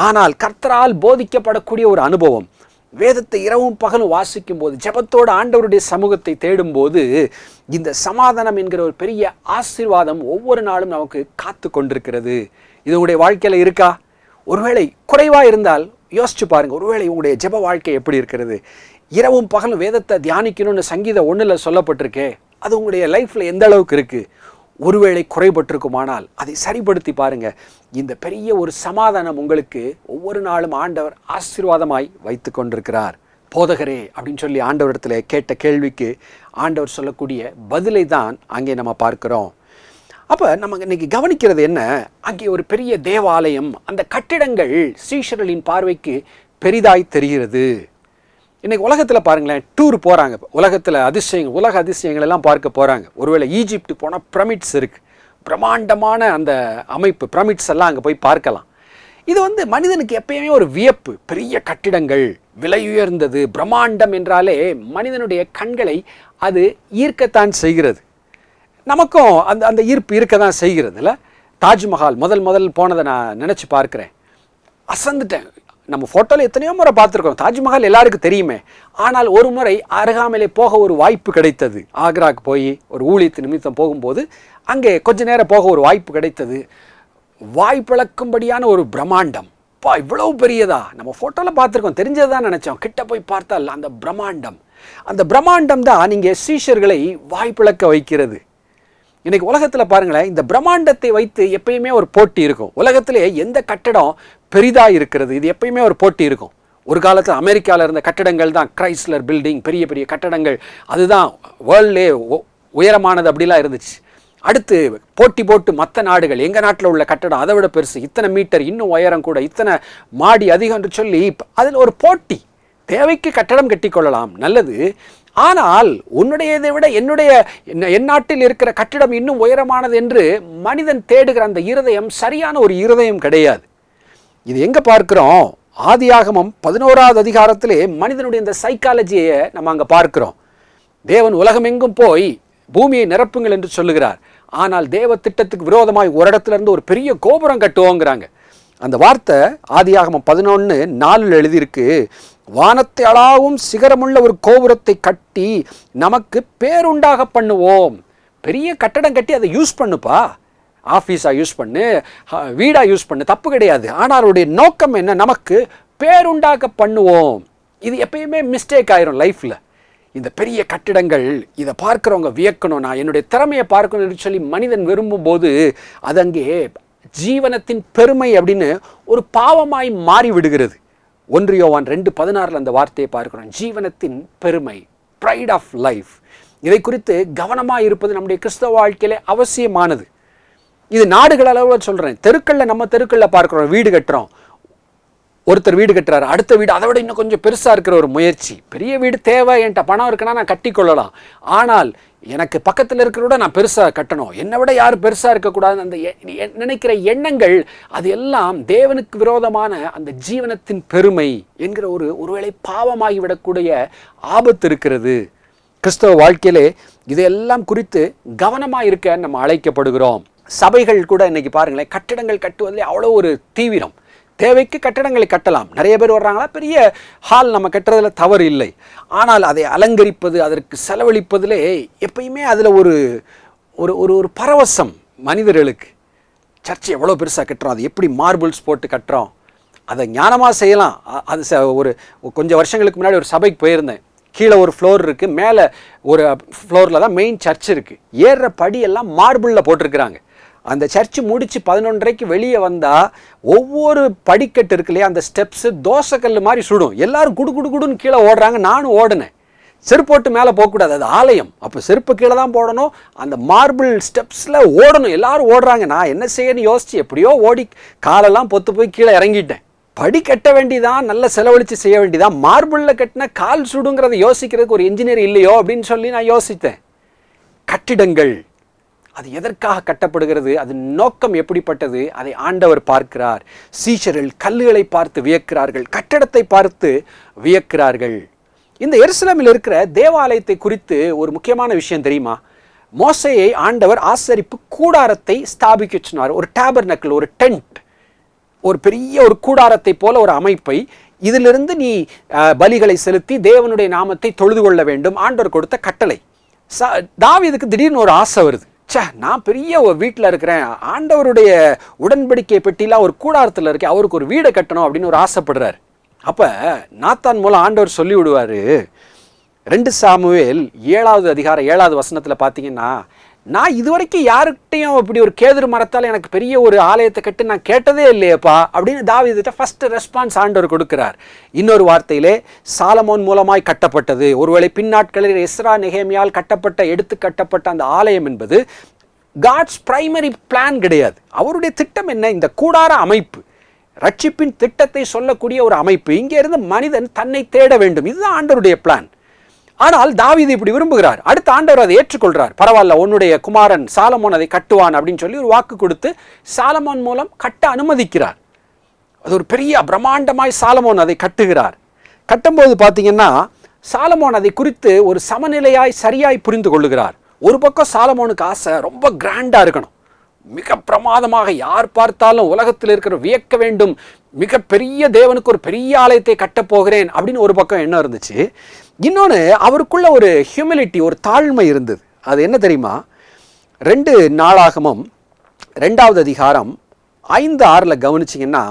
S6: ஆனால் கர்த்தரால் போதிக்கப்படக்கூடிய ஒரு அனுபவம், வேதத்தை இரவும் பகலும் வாசிக்கும் போது, ஜெபத்தோடு ஆண்டவருடைய சமூகத்தை தேடும்போது, இந்த சமாதானம் என்கிற ஒரு பெரிய ஆசீர்வாதம் ஒவ்வொரு நாளும் நமக்கு காத்து கொண்டிருக்கிறது. இது உங்களுடைய வாழ்க்கையில் இருக்கா? ஒருவேளை குறைவாக இருந்தால் யோசிச்சு பாருங்க, ஒருவேளை உங்களுடைய ஜெப வாழ்க்கை எப்படி இருக்கிறது? இரவும் பகலும் வேதத்தை தியானிக்கணும்னு சங்கீதம் 1 சொல்லப்பட்டிருக்கே, அது உங்களுடைய லைஃப்பில் எந்த அளவுக்கு இருக்குது? ஒருவேளை குறைபட்டிருக்குமானால் அதை சரிப்படுத்தி பாருங்க. இந்த பெரிய ஒரு சமாதானம் உங்களுக்கு ஒவ்வொரு நாளும் ஆண்டவர் ஆசீர்வாதமாய் வைத்து கொண்டிருக்கிறார். போதகரே அப்படின்னு சொல்லி ஆண்டவரிடத்துல கேட்ட கேள்விக்கு ஆண்டவர் சொல்லக்கூடிய பதிலை தான் அங்கே நம்ம பார்க்கிறோம். அப்போ நம்ம இன்னைக்கு கவனிக்கிறது என்ன? அங்கே ஒரு பெரிய தேவாலயம், அந்த கட்டிடங்கள் சீஷர்களின் பார்வைக்கு பெரிதாய் தெரிகிறது. இன்னைக்கு உலகத்தில் பாருங்களேன், டூர் போகிறாங்க, உலகத்தில் உலக அதிசயங்கள் எல்லாம் பார்க்க போகிறாங்க. ஒருவேளை ஈஜிப்ட் போனால் பிரமிட்ஸ் இருக்குது, பிரம்மாண்டமான அந்த அமைப்பு, பிரமிட்ஸ் எல்லாம் அங்கே போய் பார்க்கலாம். இது மனிதனுக்கு எப்பயுமே ஒரு வியப்பு. பெரிய கட்டிடங்கள், விலையுயர்ந்தது, பிரம்மாண்டம் என்றாலே மனிதனுடைய கண்களை அது ஈர்க்கத்தான் செய்கிறது. நமக்கும் அந்த ஈர்ப்பு இருக்க தான் செய்கிறது இல்லை? தாஜ்மஹால் முதல் போனதை நான் நினச்சி பார்க்குறேன், அசந்துட்டேன். நம்ம ஃபோட்டோவில் எத்தனையோ முறை பார்த்துருக்கோம், தாஜ்மஹால் எல்லாருக்கும் தெரியுமே. ஆனால் ஒரு முறை அருகாமையிலே போக ஒரு வாய்ப்பு கிடைத்தது. ஆக்ராவுக்கு போய் ஒரு ஊழியத்து நிமித்தம் போகும்போது அங்கே கொஞ்ச நேரம் போக ஒரு வாய்ப்பு கிடைத்தது. வாய்ப்பிழக்கும்படியான ஒரு பிரம்மாண்டம். இவ்வளவு பெரியதா? நம்ம ஃபோட்டோவில் பார்த்துருக்கோம், தெரிஞ்சதான் நினச்சோம். கிட்ட போய் பார்த்தால் அந்த பிரம்மாண்டம் தான் நீங்கள் சீஷர்களை வாய்ப்பிழக்க வைக்கிறது. இன்னைக்கு உலகத்தில் பாருங்களேன், இந்த பிரம்மாண்டத்தை வைத்து எப்பயுமே ஒரு போட்டி இருக்கும். உலகத்திலே எந்த கட்டடம் பெரிதாக இருக்கிறது, இது எப்பயுமே ஒரு போட்டி இருக்கும். ஒரு காலத்தில் அமெரிக்காவில் இருந்த கட்டடங்கள் தான் கிரைஸ்லர் பில்டிங், பெரிய பெரிய கட்டடங்கள், அதுதான் வேர்ல்ட்லே உயரமானது அப்படிலாம் இருந்துச்சு. அடுத்து போட்டி போட்டு மற்ற நாடுகள், எங்கள் நாட்டில் உள்ள கட்டடம் அதை விட பெருசு, இத்தனை மீட்டர், இன்னும் உயரம் கூட, இத்தனை மாடி அதிகம் என்று சொல்லி அதில் ஒரு போட்டி. தேவைக்கு கட்டடம் கட்டிக்கொள்ளலாம், நல்லது. ஆனால் உன்னுடையதை விட என் நாட்டில் இருக்கிற கட்டிடம் இன்னும் உயரமானது என்று மனிதன் தேடுகிற அந்த இருதயம் சரியான ஒரு இருதயம் கிடையாது. இது எங்கே பார்க்கிறோம்? ஆதியாகமம் 11வது அதிகாரத்திலே மனிதனுடைய இந்த சைக்காலஜியை நம்ம அங்கே பார்க்கிறோம். தேவன் உலகமெங்கும் போய் பூமியை நிரப்புங்கள் என்று சொல்லுகிறார். ஆனால் தேவ திட்டத்துக்கு விரோதமாய் ஒரு இடத்துல இருந்து ஒரு பெரிய கோபுரம் கட்டுவோங்கிறாங்க. அந்த வார்த்தை ஆதியாகமம் 11:4 எழுதியிருக்கு. வானத்தை அளாவும் சிகரமுள்ள ஒரு கோபுரத்தை கட்டி நமக்கு பேருண்டாக பண்ணுவோம். பெரிய கட்டடம் கட்டி அதை யூஸ் பண்ணுப்பா, ஆஃபீஸாக யூஸ் பண்ணு, வீடாக யூஸ் பண்ணு, தப்பு கிடையாது. ஆனால் அவருடைய நோக்கம் என்ன? நமக்கு பேருண்டாக பண்ணுவோம். இது எப்பயுமே மிஸ்டேக் ஆயிரும் லைஃப்பில். இந்த பெரிய கட்டிடங்கள் இதை பார்க்குறவங்க வியக்கணும், நான் என்னுடைய திறமையை பார்க்கணும்னு சொல்லி மனிதன் விரும்பும் போது அது அங்கே ஜீவனத்தின் பெருமை அப்படின்னு ஒரு பாவமாய் மாறி விடுகிறது. 1 யோவான் 2:16 அந்த வார்த்தையை பார்க்கிறோம். ஜீவனத்தின் பெருமை, ப்ரைட் ஆஃப் லைஃப். இதை குறித்து கவனமாக இருப்பது நம்முடைய கிறிஸ்தவ வாழ்க்கையிலே அவசியமானது. இது நாடுகள் அளவில் சொல்கிறேன். தெருக்களில், நம்ம தெருக்களில் பார்க்குறோம், வீடு கட்டுறோம். ஒருத்தர் வீடு கட்டுறாரு, அடுத்த வீடு அதை விட இன்னும் கொஞ்சம் பெருசாக இருக்கிற ஒரு முயற்சி. பெரிய வீடு தேவை, என்கிட்ட பணம் இருக்குன்னா நான் கட்டி கொள்ளலாம். ஆனால் எனக்கு பக்கத்தில் இருக்கிறத நான் பெருசாக கட்டணும், என்னை விட யாரும் பெருசாக இருக்கக்கூடாது, அந்த நினைக்கிற எண்ணங்கள் அது எல்லாம் தேவனுக்கு விரோதமான அந்த ஜீவனத்தின் பெருமை என்கிற ஒருவேளை பாவமாகிவிடக்கூடிய ஆபத்து இருக்கிறது. கிறிஸ்தவ வாழ்க்கையிலே இதையெல்லாம் குறித்து கவனமாக இருக்க நம்ம அழைக்கப்படுகிறோம். சபைகள் கூட இன்னைக்கு பாருங்களேன், கட்டிடங்கள் கட்டுவதிலே அவ்வளோ ஒரு தீவிரம். தேவைக்கு கட்டடங்களை கட்டலாம், நிறைய பேர் வர்றாங்களா, பெரிய ஹால் நம்ம கட்டுறதுல தவறு இல்லை. ஆனால் அதை அலங்கரிப்பது, அதற்கு செலவழிப்பதிலே எப்பயுமே அதில் ஒரு ஒரு ஒரு பரவசம் மனிதர்களுக்கு. சர்ச்சை எவ்வளோ பெருசாக கட்டுறோம், அது எப்படி மார்பிள்ஸ் போட்டு கட்டுறோம், அதை ஞானமாக செய்யலாம். அது ஒரு கொஞ்சம் வருஷங்களுக்கு முன்னாடி ஒரு சபைக்கு போயிருந்தேன். கீழே ஒரு ஃப்ளோர் இருக்குது, மேலே ஒரு ஃப்ளோரில் தான் மெயின் சர்ச் இருக்குது. ஏறுற படியெல்லாம் மார்பிளில் போட்டிருக்கிறாங்க. அந்த சர்ச்சு முடித்து 11:30 வெளியே வந்தால் ஒவ்வொரு படிக்கட்டு இருக்கு இல்லையா, அந்த ஸ்டெப்ஸு தோசைக்கல் மாதிரி சுடும். எல்லோரும் குடுன்னு கீழே ஓடுறாங்க. நானும் ஓடினேன். செருப்பு போட்டு மேலே போகக்கூடாது, அது ஆலயம். அப்போ செருப்பு கீழே தான் போடணும், அந்த மார்பிள் ஸ்டெப்ஸில் ஓடணும். எல்லோரும் ஓடுறாங்க. நான் என்ன செய்யன்னு யோசிச்சு எப்படியோ ஓடி காலெல்லாம் பொத்து போய் கீழே இறங்கிட்டேன். படி கட்ட வேண்டிதான், நல்ல செலவழித்து செய்ய வேண்டியதான். மார்பிளில் கட்டினா கால் சுடுங்கிறத யோசிக்கிறதுக்கு ஒரு இன்ஜினியர் இல்லையோ அப்படின்னு சொல்லி நான் யோசித்தேன். கட்டிடங்கள் அது எதற்காக கட்டப்படுகிறது, அது நோக்கம் எப்படிப்பட்டது, அதை ஆண்டவர் பார்க்கிறார். சீஷர்கள் கல்லுகளை பார்த்து வியக்கிறார்கள், கட்டடத்தை பார்த்து வியக்கிறார்கள். இந்த எருசலேமில் இருக்கிற தேவாலயத்தை குறித்து ஒரு முக்கியமான விஷயம் தெரியுமா? மோசேயை ஆண்டவர் ஆசரிப்பு கூடாரத்தை ஸ்தாபிக்க சொன்னார். ஒரு டேபர்னக்கிள், ஒரு டென்ட், ஒரு பெரிய ஒரு கூடாரத்தை போல ஒரு அமைப்பை, இதிலிருந்து நீ பலிகளை செலுத்தி தேவனுடைய நாமத்தை தொழுது கொள்ள வேண்டும், ஆண்டவர் கொடுத்த கட்டளை. தாவீதுக்கு திடீர்னு ஒரு ஆசை வருது. நான் பெரிய ஒரு வீட்டில் இருக்கிறேன், ஆண்டவருடைய உடன்படிக்கை பெட்டிலாம் ஒரு கூடாரத்தில் இருக்கேன், அவருக்கு ஒரு வீடை கட்டணும் அப்படின்னு ஒரு ஆசைப்படுறாரு. அப்போ நாத்தான் மூலம் ஆண்டவர் சொல்லி விடுவார். 2 சாமுவேல் 7வது அதிகாரம் 7வது வசனத்தில் பார்த்தீங்கன்னா, நான் இதுவரைக்கும் யாருக்கிட்டையும் இப்படி ஒரு கேதுரு மரத்தால் எனக்கு பெரிய ஒரு ஆலயத்தை கட்டு நான் கேட்டதே இல்லையப்பா அப்படின்னு தாவீதுகிட்ட ஃபர்ஸ்ட் ரெஸ்பான்ஸ் ஆண்டவர் கொடுக்கிறார். இன்னொரு வார்த்தையிலே சாலமோன் மூலமாய் கட்டப்பட்டது. ஒருவேளை பின்னாட்களில் எஸ்ரா நெகேமியால் எடுத்து கட்டப்பட்ட அந்த ஆலயம் என்பது காட்ஸ் பிரைமரி பிளான் கிடையாது. அவருடைய திட்டம் என்ன? இந்த கூடார அமைப்பு, ரட்சிப்பின் திட்டத்தை சொல்லக்கூடிய ஒரு அமைப்பு. இங்கே இருந்து மனிதன் தன்னை தேட வேண்டும், இதுதான் ஆண்டவருடைய பிளான். ஆனால் தாவீது இப்படி விரும்புகிறார். அடுத்த ஆண்டவர் அதை ஏற்றுக்கொள்கிறார். பரவாயில்ல, உன்னுடைய குமாரன் சாலமோன் அதை கட்டுவான் அப்படின்னு சொல்லி ஒரு வாக்கு கொடுத்து சாலமோன் மூலம் கட்ட அனுமதிக்கிறார்.
S11: அது ஒரு பெரிய பிரம்மாண்டமாய் சாலமோன் அதை கட்டுகிறார். கட்டும்போது பார்த்தீங்கன்னா சாலமோன் அதை குறித்து ஒரு சமநிலையாய் சரியாய் புரிந்து கொள்ளுகிறார். ஒரு பக்கம் சாலமோனுக்கு ஆசை ரொம்ப கிராண்டாக இருக்கணும், மிக பிரமாதமாக யார் பார்த்தாலும் உலகத்தில் இருக்கிற வியக்க வேண்டும், மிக பெரிய தேவனுக்கு ஒரு பெரிய ஆலயத்தை கட்டப்போகிறேன் அப்படின்னு ஒரு பக்கம் எண்ணம் இருந்துச்சு. இன்னொன்று, அவருக்குள்ள ஒரு ஹியூமிலிட்டி, ஒரு தாழ்மை இருந்தது. அது என்ன தெரியுமா? 2 நாளாகமம் 2வது அதிகாரம் 5-6 கவனிச்சிங்கன்னா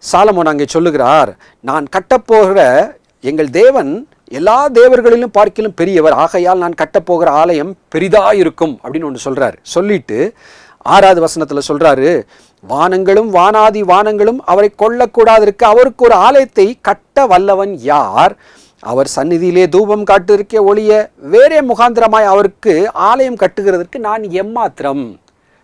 S11: சாலமோன் அங்கே சொல்லுகிறார், நான் கட்டப்போகிற எங்கள் தேவன் எல்லா தேவர்களிலும் பார்க்கிலும் பெரியவர், ஆகையால் நான் கட்டப்போகிற ஆலயம் பெரிதாக இருக்கும் அப்படின்னு ஒன்று சொல்கிறார். சொல்லிட்டு 6வது வசனத்தில் சொல்கிறாரு, வானங்களும் வானாதி வானங்களும் அவரை கொல்லக்கூடாதிருக்க அவருக்கு ஒரு ஆலயத்தை கட்ட வல்லவன் யார்? அவர் சந்நிதியிலே தூபம் காட்டிருக்க ஒழிய வேறே முகாந்திரமாய் அவருக்கு ஆலயம் கட்டுகிறதற்கு நான் எம்மாத்திரம்.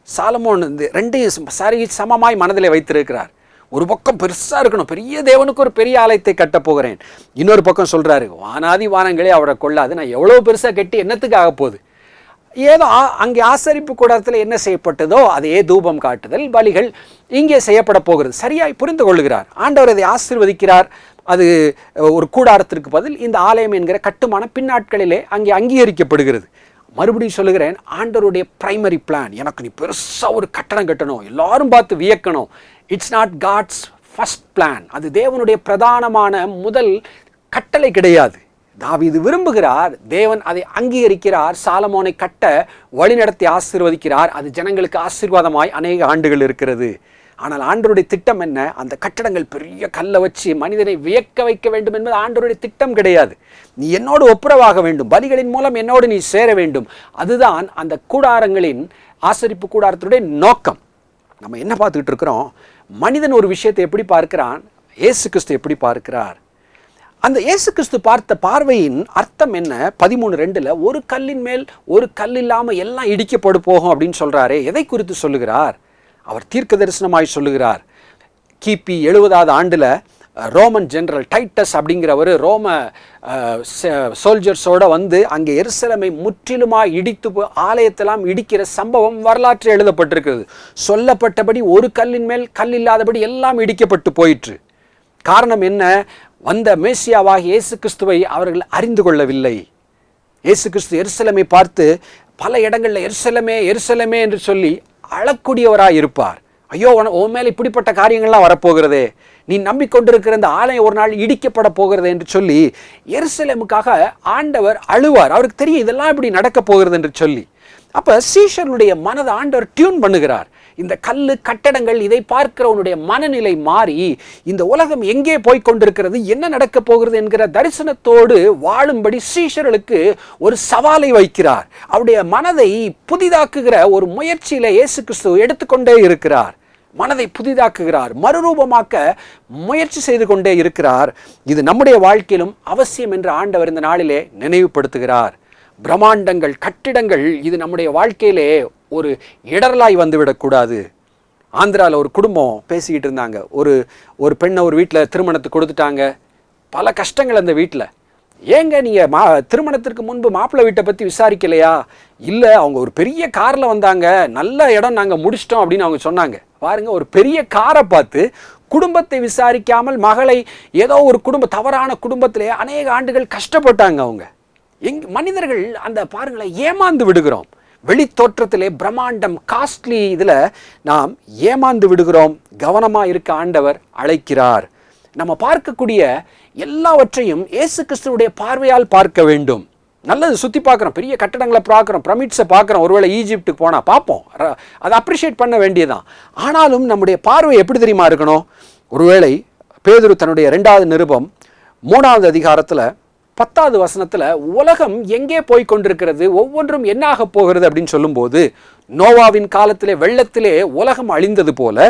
S11: சாலமோன் இந்த 2 சரி சமமாய் மனதில் வைத்திருக்கிறார். ஒரு பக்கம் பெருசாக இருக்கணும், பெரிய தேவனுக்கு ஒரு பெரிய ஆலயத்தை கட்ட போகிறேன். இன்னொரு பக்கம் சொல்கிறாரு, வானாதி வானங்களே அவரை கொள்ளாது, நான் எவ்வளோ பெருசாக கட்டி என்னத்துக்கு ஆக போகுது? ஏதோ அங்கே ஆசரிப்பு கூடத்தில் என்ன செய்யப்பட்டதோ அதே தூபம் காட்டுதல் பலிகள் இங்கே செய்யப்பட போகிறது. சரியாய் புரிந்து கொள்ளுகிறார். ஆண்டவர் அதை ஆசீர்வதிக்கிறார். அது ஒரு கூடாரத்திற்கு பதில் இந்த ஆலயம் என்கிற கட்டுமானம் பின்னாட்களிலே அங்கே அங்கீகரிக்கப்படுகிறது. மறுபடியும் சொல்லுகிறேன், ஆண்டவருடைய பிரைமரி பிளான், எனக்கு நீ பெருசாக ஒரு கட்டணம் கட்டணும், எல்லாரும் பார்த்து வியக்கணும். It's not God's first plan. அது தேவனுடைய பிரதானமான முதல் கட்டளை கிடையாது. தாவீது விரும்புகிறார், தேவன் அதை அங்கீகரிக்கிறார், சாலமோனை கட்ட வழிநடத்தி ஆசீர்வதிக்கிறார். அது ஜனங்களுக்கு ஆசீர்வாதமாய் அநேக ஆண்டுகள் இருக்கிறது. ஆனால் ஆண்டவருடைய திட்டம் என்ன? அந்த கட்டடங்கள் பெரிய கல்லை வச்சு மனிதனை வியக்க வைக்க வேண்டும் என்பது ஆண்டவருடைய திட்டம் கிடையாது. நீ என்னோடு ஒப்புரவாக வேண்டும், பலிகளின் மூலம் என்னோடு நீ சேர வேண்டும். அதுதான் அந்த கூடாரங்களின், ஆசரிப்பு கூடாரத்துடைய நோக்கம். நம்ம என்ன பார்த்துக்கிட்டு இருக்கிறோம்? மனிதன் ஒரு விஷயத்தை எப்படி பார்க்கிறான், இயேசு கிறிஸ்து எப்படி பார்க்கிறார்? அந்த இயேசு கிறிஸ்து பார்த்த பார்வையின் அர்த்தம் என்ன? 13:2 ஒரு கல்லின் மேல் ஒரு கல் இல்லாமல் எல்லாம் இடிக்கப்படு போகும் அப்படின்னு சொல்கிறாரே, எதை குறித்து சொல்லுகிறார்? அவர் தீர்க்க தரிசனமாய் சொல்லுகிறார். கிபி 70வது ஆண்டில் ரோமன் ஜெனரல் டைட்டஸ் அப்படிங்கிறவர் ரோம சோல்ஜர்ஸோடு வந்து அங்கே எருசலேமை முற்றிலுமாய் இடித்து ஆலயத்தெல்லாம் இடிக்கிற சம்பவம் வரலாற்றில் எழுதப்பட்டிருக்கிறது. சொல்லப்பட்டபடி ஒரு கல்லின் மேல் கல் இல்லாதபடி எல்லாம் இடிக்கப்பட்டு போயிற்று. காரணம் என்ன? வந்த மேசியாவாக இயேசு கிறிஸ்துவை அவர்கள் அறிந்து கொள்ளவில்லை. இயேசு கிறிஸ்து எருசலேமை பார்த்து பல இடங்களில் எருசலேமே எருசலேமே என்று சொல்லி அழக்கூடியவராக இருப்பார். ஐயோ, உன் மேலே இப்படிப்பட்ட காரியங்கள்லாம் வரப்போகிறதே, நீ நம்பிக்கொண்டிருக்கிற இந்த ஆலயம் ஒரு நாள் இடிக்கப்பட போகிறது என்று சொல்லி எருசலேமுக்காக ஆண்டவர் அழுவார். அவருக்கு தெரியும் இதெல்லாம் இப்படி நடக்க போகிறது என்று சொல்லி. அப்போ சீஷருடைய மனதை ஆண்டவர் டியூன் பண்ணுகிறார். இந்த கல்லு கட்டடங்கள் இதை பார்க்கிறவனுடைய மனநிலை மாறி இந்த உலகம் எங்கே போய்கொண்டிருக்கிறது, என்ன நடக்க போகிறது என்கிற தரிசனத்தோடு வாழும்படி சீஷர்களுக்கு ஒரு சவாலை வைக்கிறார். அவருடைய மனதை புதிதாக்குகிற ஒரு முயற்சியில இயேசு கிறிஸ்து எடுத்துக்கொண்டே இருக்கிறார். மனதை புதிதாக்குகிறார், மறுரூபமாக்க முயற்சி செய்து கொண்டே இருக்கிறார். இது நம்முடைய வாழ்க்கையிலும் அவசியம் என்று ஆண்டவர் இந்த நாளிலே நினைவுபடுத்துகிறார். பிரம்மாண்டங்கள், கட்டிடங்கள் இது நம்முடைய வாழ்க்கையிலே ஒரு இடரலாய் வந்துவிடக்கூடாது. ஆந்திராவில் ஒரு குடும்பம் பேசிக்கிட்டு இருந்தாங்க. ஒரு பெண்ணை ஒரு வீட்டில் திருமணத்துக்கு கொடுத்துட்டாங்க. பல கஷ்டங்கள் அந்த வீட்டில். ஏங்க நீங்கள் திருமணத்திற்கு முன்பு மாப்பிள்ளை வீட்டை பற்றி விசாரிக்கலையா? இல்லை, அவங்க ஒரு பெரிய காரில் வந்தாங்க, நல்ல இடம் நாங்கள் முடிச்சிட்டோம் அப்படின்னு அவங்க சொன்னாங்க. பாருங்க, ஒரு பெரிய காரை பார்த்து குடும்பத்தை விசாரிக்காமல் மகளை ஏதோ ஒரு தவறான குடும்பத்திலே அநேக ஆண்டுகள் கஷ்டப்பட்டாங்க அவங்க. மனிதர்கள் அந்த பாருங்களேன், ஏமாந்து விடுகிறோம். வெளி தோற்றத்திலே பிரம்மாண்டம், காஸ்ட்லி இதில் நாம் ஏமாந்து விடுகிறோம். கவனமாக இருக்க ஆண்டவர் அழைக்கிறார். நம்ம பார்க்கக்கூடிய எல்லாவற்றையும் இயேசு கிறிஸ்துவுடைய பார்வையால் பார்க்க வேண்டும். நல்லது சுற்றி பார்க்குறோம், பெரிய கட்டடங்களை பார்க்குறோம், பிரமிட்ஸை பார்க்குறோம். ஒருவேளை ஈஜிப்டுக்கு போனால் பார்ப்போம், அதை அப்ரிஷியேட் பண்ண வேண்டியதான். ஆனாலும் நம்முடைய பார்வை எப்படி தெரியுமா இருக்கணும்? ஒருவேளை பேதுரு தன்னுடைய 2வது நிருபம் 3வது அதிகாரத்தில் 10வது வசனத்தில் உலகம் எங்கே போய் கொண்டிருக்கிறது, ஒவ்வொன்றும் என்னாக போகிறது அப்படின்னு சொல்லும்போது, நோவாவின் காலத்திலே வெள்ளத்திலே உலகம் அழிந்தது போல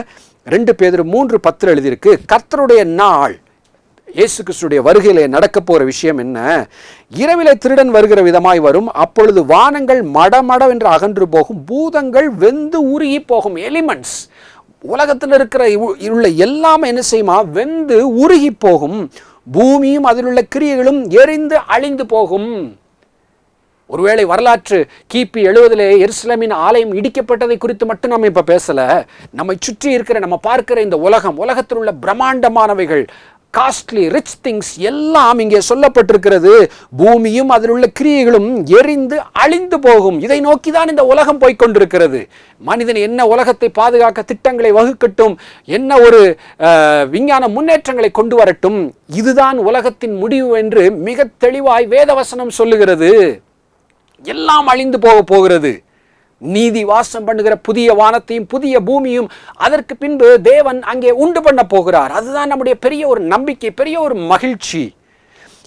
S11: 2 பேதுரு 3:10 எழுதியிருக்கு, கர்த்தருடைய நாள், இயேசு கிறிஸ்துடைய வருகையிலே நடக்க போகிற விஷயம் என்ன? இரவிலே திருடன் வருகிற விதமாய் வரும், அப்பொழுது வானங்கள் மடமடவென்று அகன்று போகும், பூதங்கள் வெந்து உருகி போகும். எலிமெண்ட்ஸ், உலகத்தில் இருக்கிற உள்ள எல்லாமே என்ன செய்யுமா? வெந்து உருகி போகும். பூமியும் அதில் உள்ள கிரியைகளும் எரிந்து அழிந்து போகும். ஒருவேளை வரலாற்று கிபி 70 எருசலேமின் ஆலயம் இடிக்கப்பட்டதை குறித்து மட்டும் நம்ம இப்போ பேசலை. நம்மை சுற்றி இருக்கிற நம்ம பார்க்கிற இந்த உலகத்தில் உள்ள பிரம்மாண்டமானவைகள், காஸ்ட்லி ரிச் திங்ஸ் எல்லாம் இங்கே சொல்லப்பட்டிருக்கிறது. பூமியும் அதில் உள்ள கிரியைகளும் எரிந்து அழிந்து போகும். இதை நோக்கிதான் இந்த உலகம் போய்கொண்டிருக்கிறது. மனிதன் என்ன உலகத்தை பாதுகாக்க திட்டங்களை வகுக்கட்டும், என்ன ஒரு விஞ்ஞான முன்னேற்றங்களை கொண்டு வரட்டும், இதுதான் உலகத்தின் முடிவு என்று மிக தெளிவாய் வேதவசனம் சொல்லுகிறது. எல்லாம் அழிந்து போகிறது. நீதி வாசம் பண்ணுகிற புதிய வானத்தையும் புதிய பூமியும் அதற்கு பின்பு தேவன் அங்கே உண்டு பண்ண போகிறார். அதுதான் நம்முடைய பெரிய ஒரு நம்பிக்கை, பெரிய ஒரு மகிழ்ச்சி.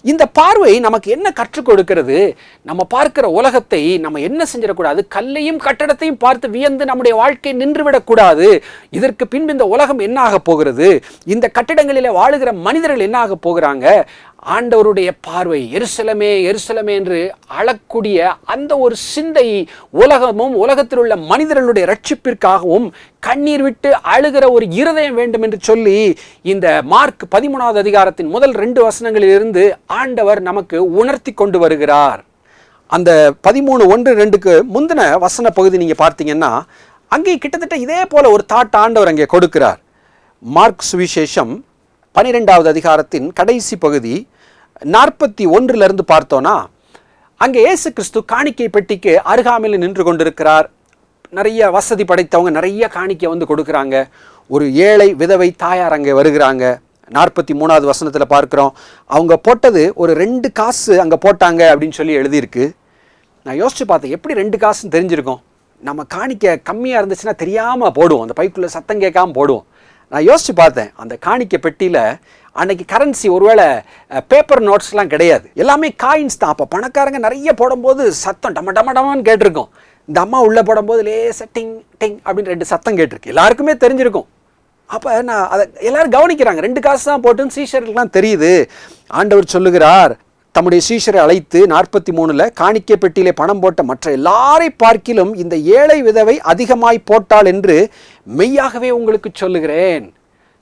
S11: இந்த பார்வை நமக்கு என்ன கற்றுக் கொடுக்கிறது? நம்ம பார்க்கிற உலகத்தை நம்ம என்ன செஞ்சிடக்கூடாது, கல்லையும் கட்டடத்தையும் பார்த்து வியந்து நம்முடைய வாழ்க்கை நின்றுவிடக்கூடாது. இதற்கு பின்பு இந்த உலகம் என்ன ஆக போகிறது, இந்த கட்டிடங்களிலே வாழுகிற மனிதர்கள் என்ன ஆக போகிறாங்க, ஆண்டவருடைய பார்வை எருசலேமே எருசலேமே என்று அழக்கூடிய அந்த ஒரு சிந்தை உலகமும் உலகத்தில் உள்ள மனிதர்களுடைய ரட்சிப்பிற்காகவும் கண்ணீர் விட்டு அழுகிற ஒரு இருதயம் வேண்டும் என்று சொல்லி இந்த மார்க் 13வது அதிகாரத்தின் முதல் 2 வசனங்களிலிருந்து ஆண்டவர் நமக்கு உணர்த்தி கொண்டு வருகிறார். அந்த 13:1-2க்கு முந்தின வசன பகுதி நீங்க பார்த்தீங்கன்னா அங்கே கிட்டத்தட்ட இதே போல ஒரு தாட் ஆண்டவர் அங்கே கொடுக்கிறார். மார்க் சுவிசேஷம் 12வது அதிகாரத்தின் கடைசி பகுதி 41 பார்த்தோன்னா அங்கே இயேசு கிறிஸ்து காணிக்கை பெட்டிக்கு அருகாமையில் நின்று கொண்டிருக்கிறார். நிறைய வசதி படைத்தவங்க நிறைய காணிக்கை வந்து கொடுக்குறாங்க. ஒரு ஏழை விதவை தாயார் அங்கே வருகிறாங்க. 43வது வசனத்தில் பார்க்குறோம், அவங்க போட்டது ஒரு 2 காசு அங்கே போட்டாங்க அப்படின்னு சொல்லி எழுதியிருக்கு. நான் யோசிச்சு பார்த்தேன், எப்படி 2 காசுன்னு தெரிஞ்சிருக்கும்? நம்ம காணிக்கை கம்மியாக இருந்துச்சுன்னா தெரியாமல் போடுவோம், அந்த பைக்குள்ளே சத்தம் கேட்காமல் போடுவோம். நான் யோசிச்சு பார்த்தேன், அந்த காணிக்கை பெட்டியில் அன்னைக்கு கரன்சி ஒருவேளை பேப்பர் நோட்ஸ்லாம் கிடையாது, எல்லாமே காயின்ஸ் தான். அப்போ பணக்காரங்க நிறைய போடும்போது சத்தம் டம டம டமான்னு கேட்டிருக்கும். இந்த அம்மா உள்ளே போடும்போது லேசாக டிங் டிங் அப்படின்னு 2 சத்தம் கேட்டிருக்கு, எல்லாருக்குமே தெரிஞ்சிருக்கும். அப்போ நான் அதை எல்லாரும் கவனிக்கிறாங்க, 2 காசு தான் போட்டுன்னு சீஷர்களுக்கெல்லாம் தெரியுது. ஆண்டவர் சொல்லுகிறார், தம்முடைய சீஷரை அழைத்து 43 காணிக்கை பெட்டியிலே பணம் போட்ட மற்ற எல்லாரை பார்க்கிலும் இந்த ஏழை விதவை அதிகமாய் போட்டாள் என்று மெய்யாகவே உங்களுக்கு சொல்லுகிறேன்.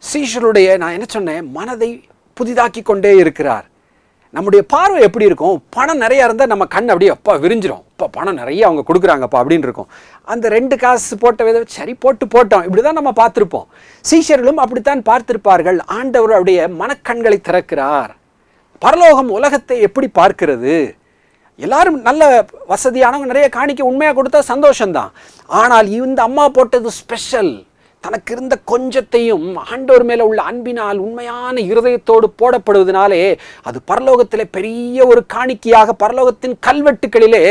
S11: சீஷருடைய நான் என்ன சொன்னேன், மனதை புதிதாக்கி கொண்டே இருக்கிறார். நம்முடைய பார்வை எப்படி இருக்கும்? பணம் நிறையா இருந்தால் நம்ம கண் அப்படியே அப்பா விரிஞ்சிரும், அப்பா பணம் நிறைய அவங்க கொடுக்குறாங்கப்பா அப்படின்னு இருக்கும். அந்த 2 காசு போட்ட விதவை சரி போட்டோம் இப்படி தான் நம்ம பார்த்துருப்போம். சீஷர்களும் அப்படித்தான் பார்த்திருப்பார்கள். ஆண்டவர் அவருடைய மனக்கண்களை திறக்கிறார். பரலோகம் உலகத்தை எப்படி பார்க்கிறது? எல்லாரும் நல்ல வசதியானவங்க நிறைய காணிக்க உண்மையாக கொடுத்தா சந்தோஷம்தான். ஆனால் இந்த அம்மா போட்டது ஸ்பெஷல். தனக்கு இருந்த கொஞ்சத்தையும் ஆண்டவர் மேலே உள்ள அன்பினால் உண்மையான இருதயத்தோடு போடப்படுவதனாலே அது பரலோகத்திலே பெரிய ஒரு காணிக்கையாக பரலோகத்தின் கல்வெட்டுகளிலே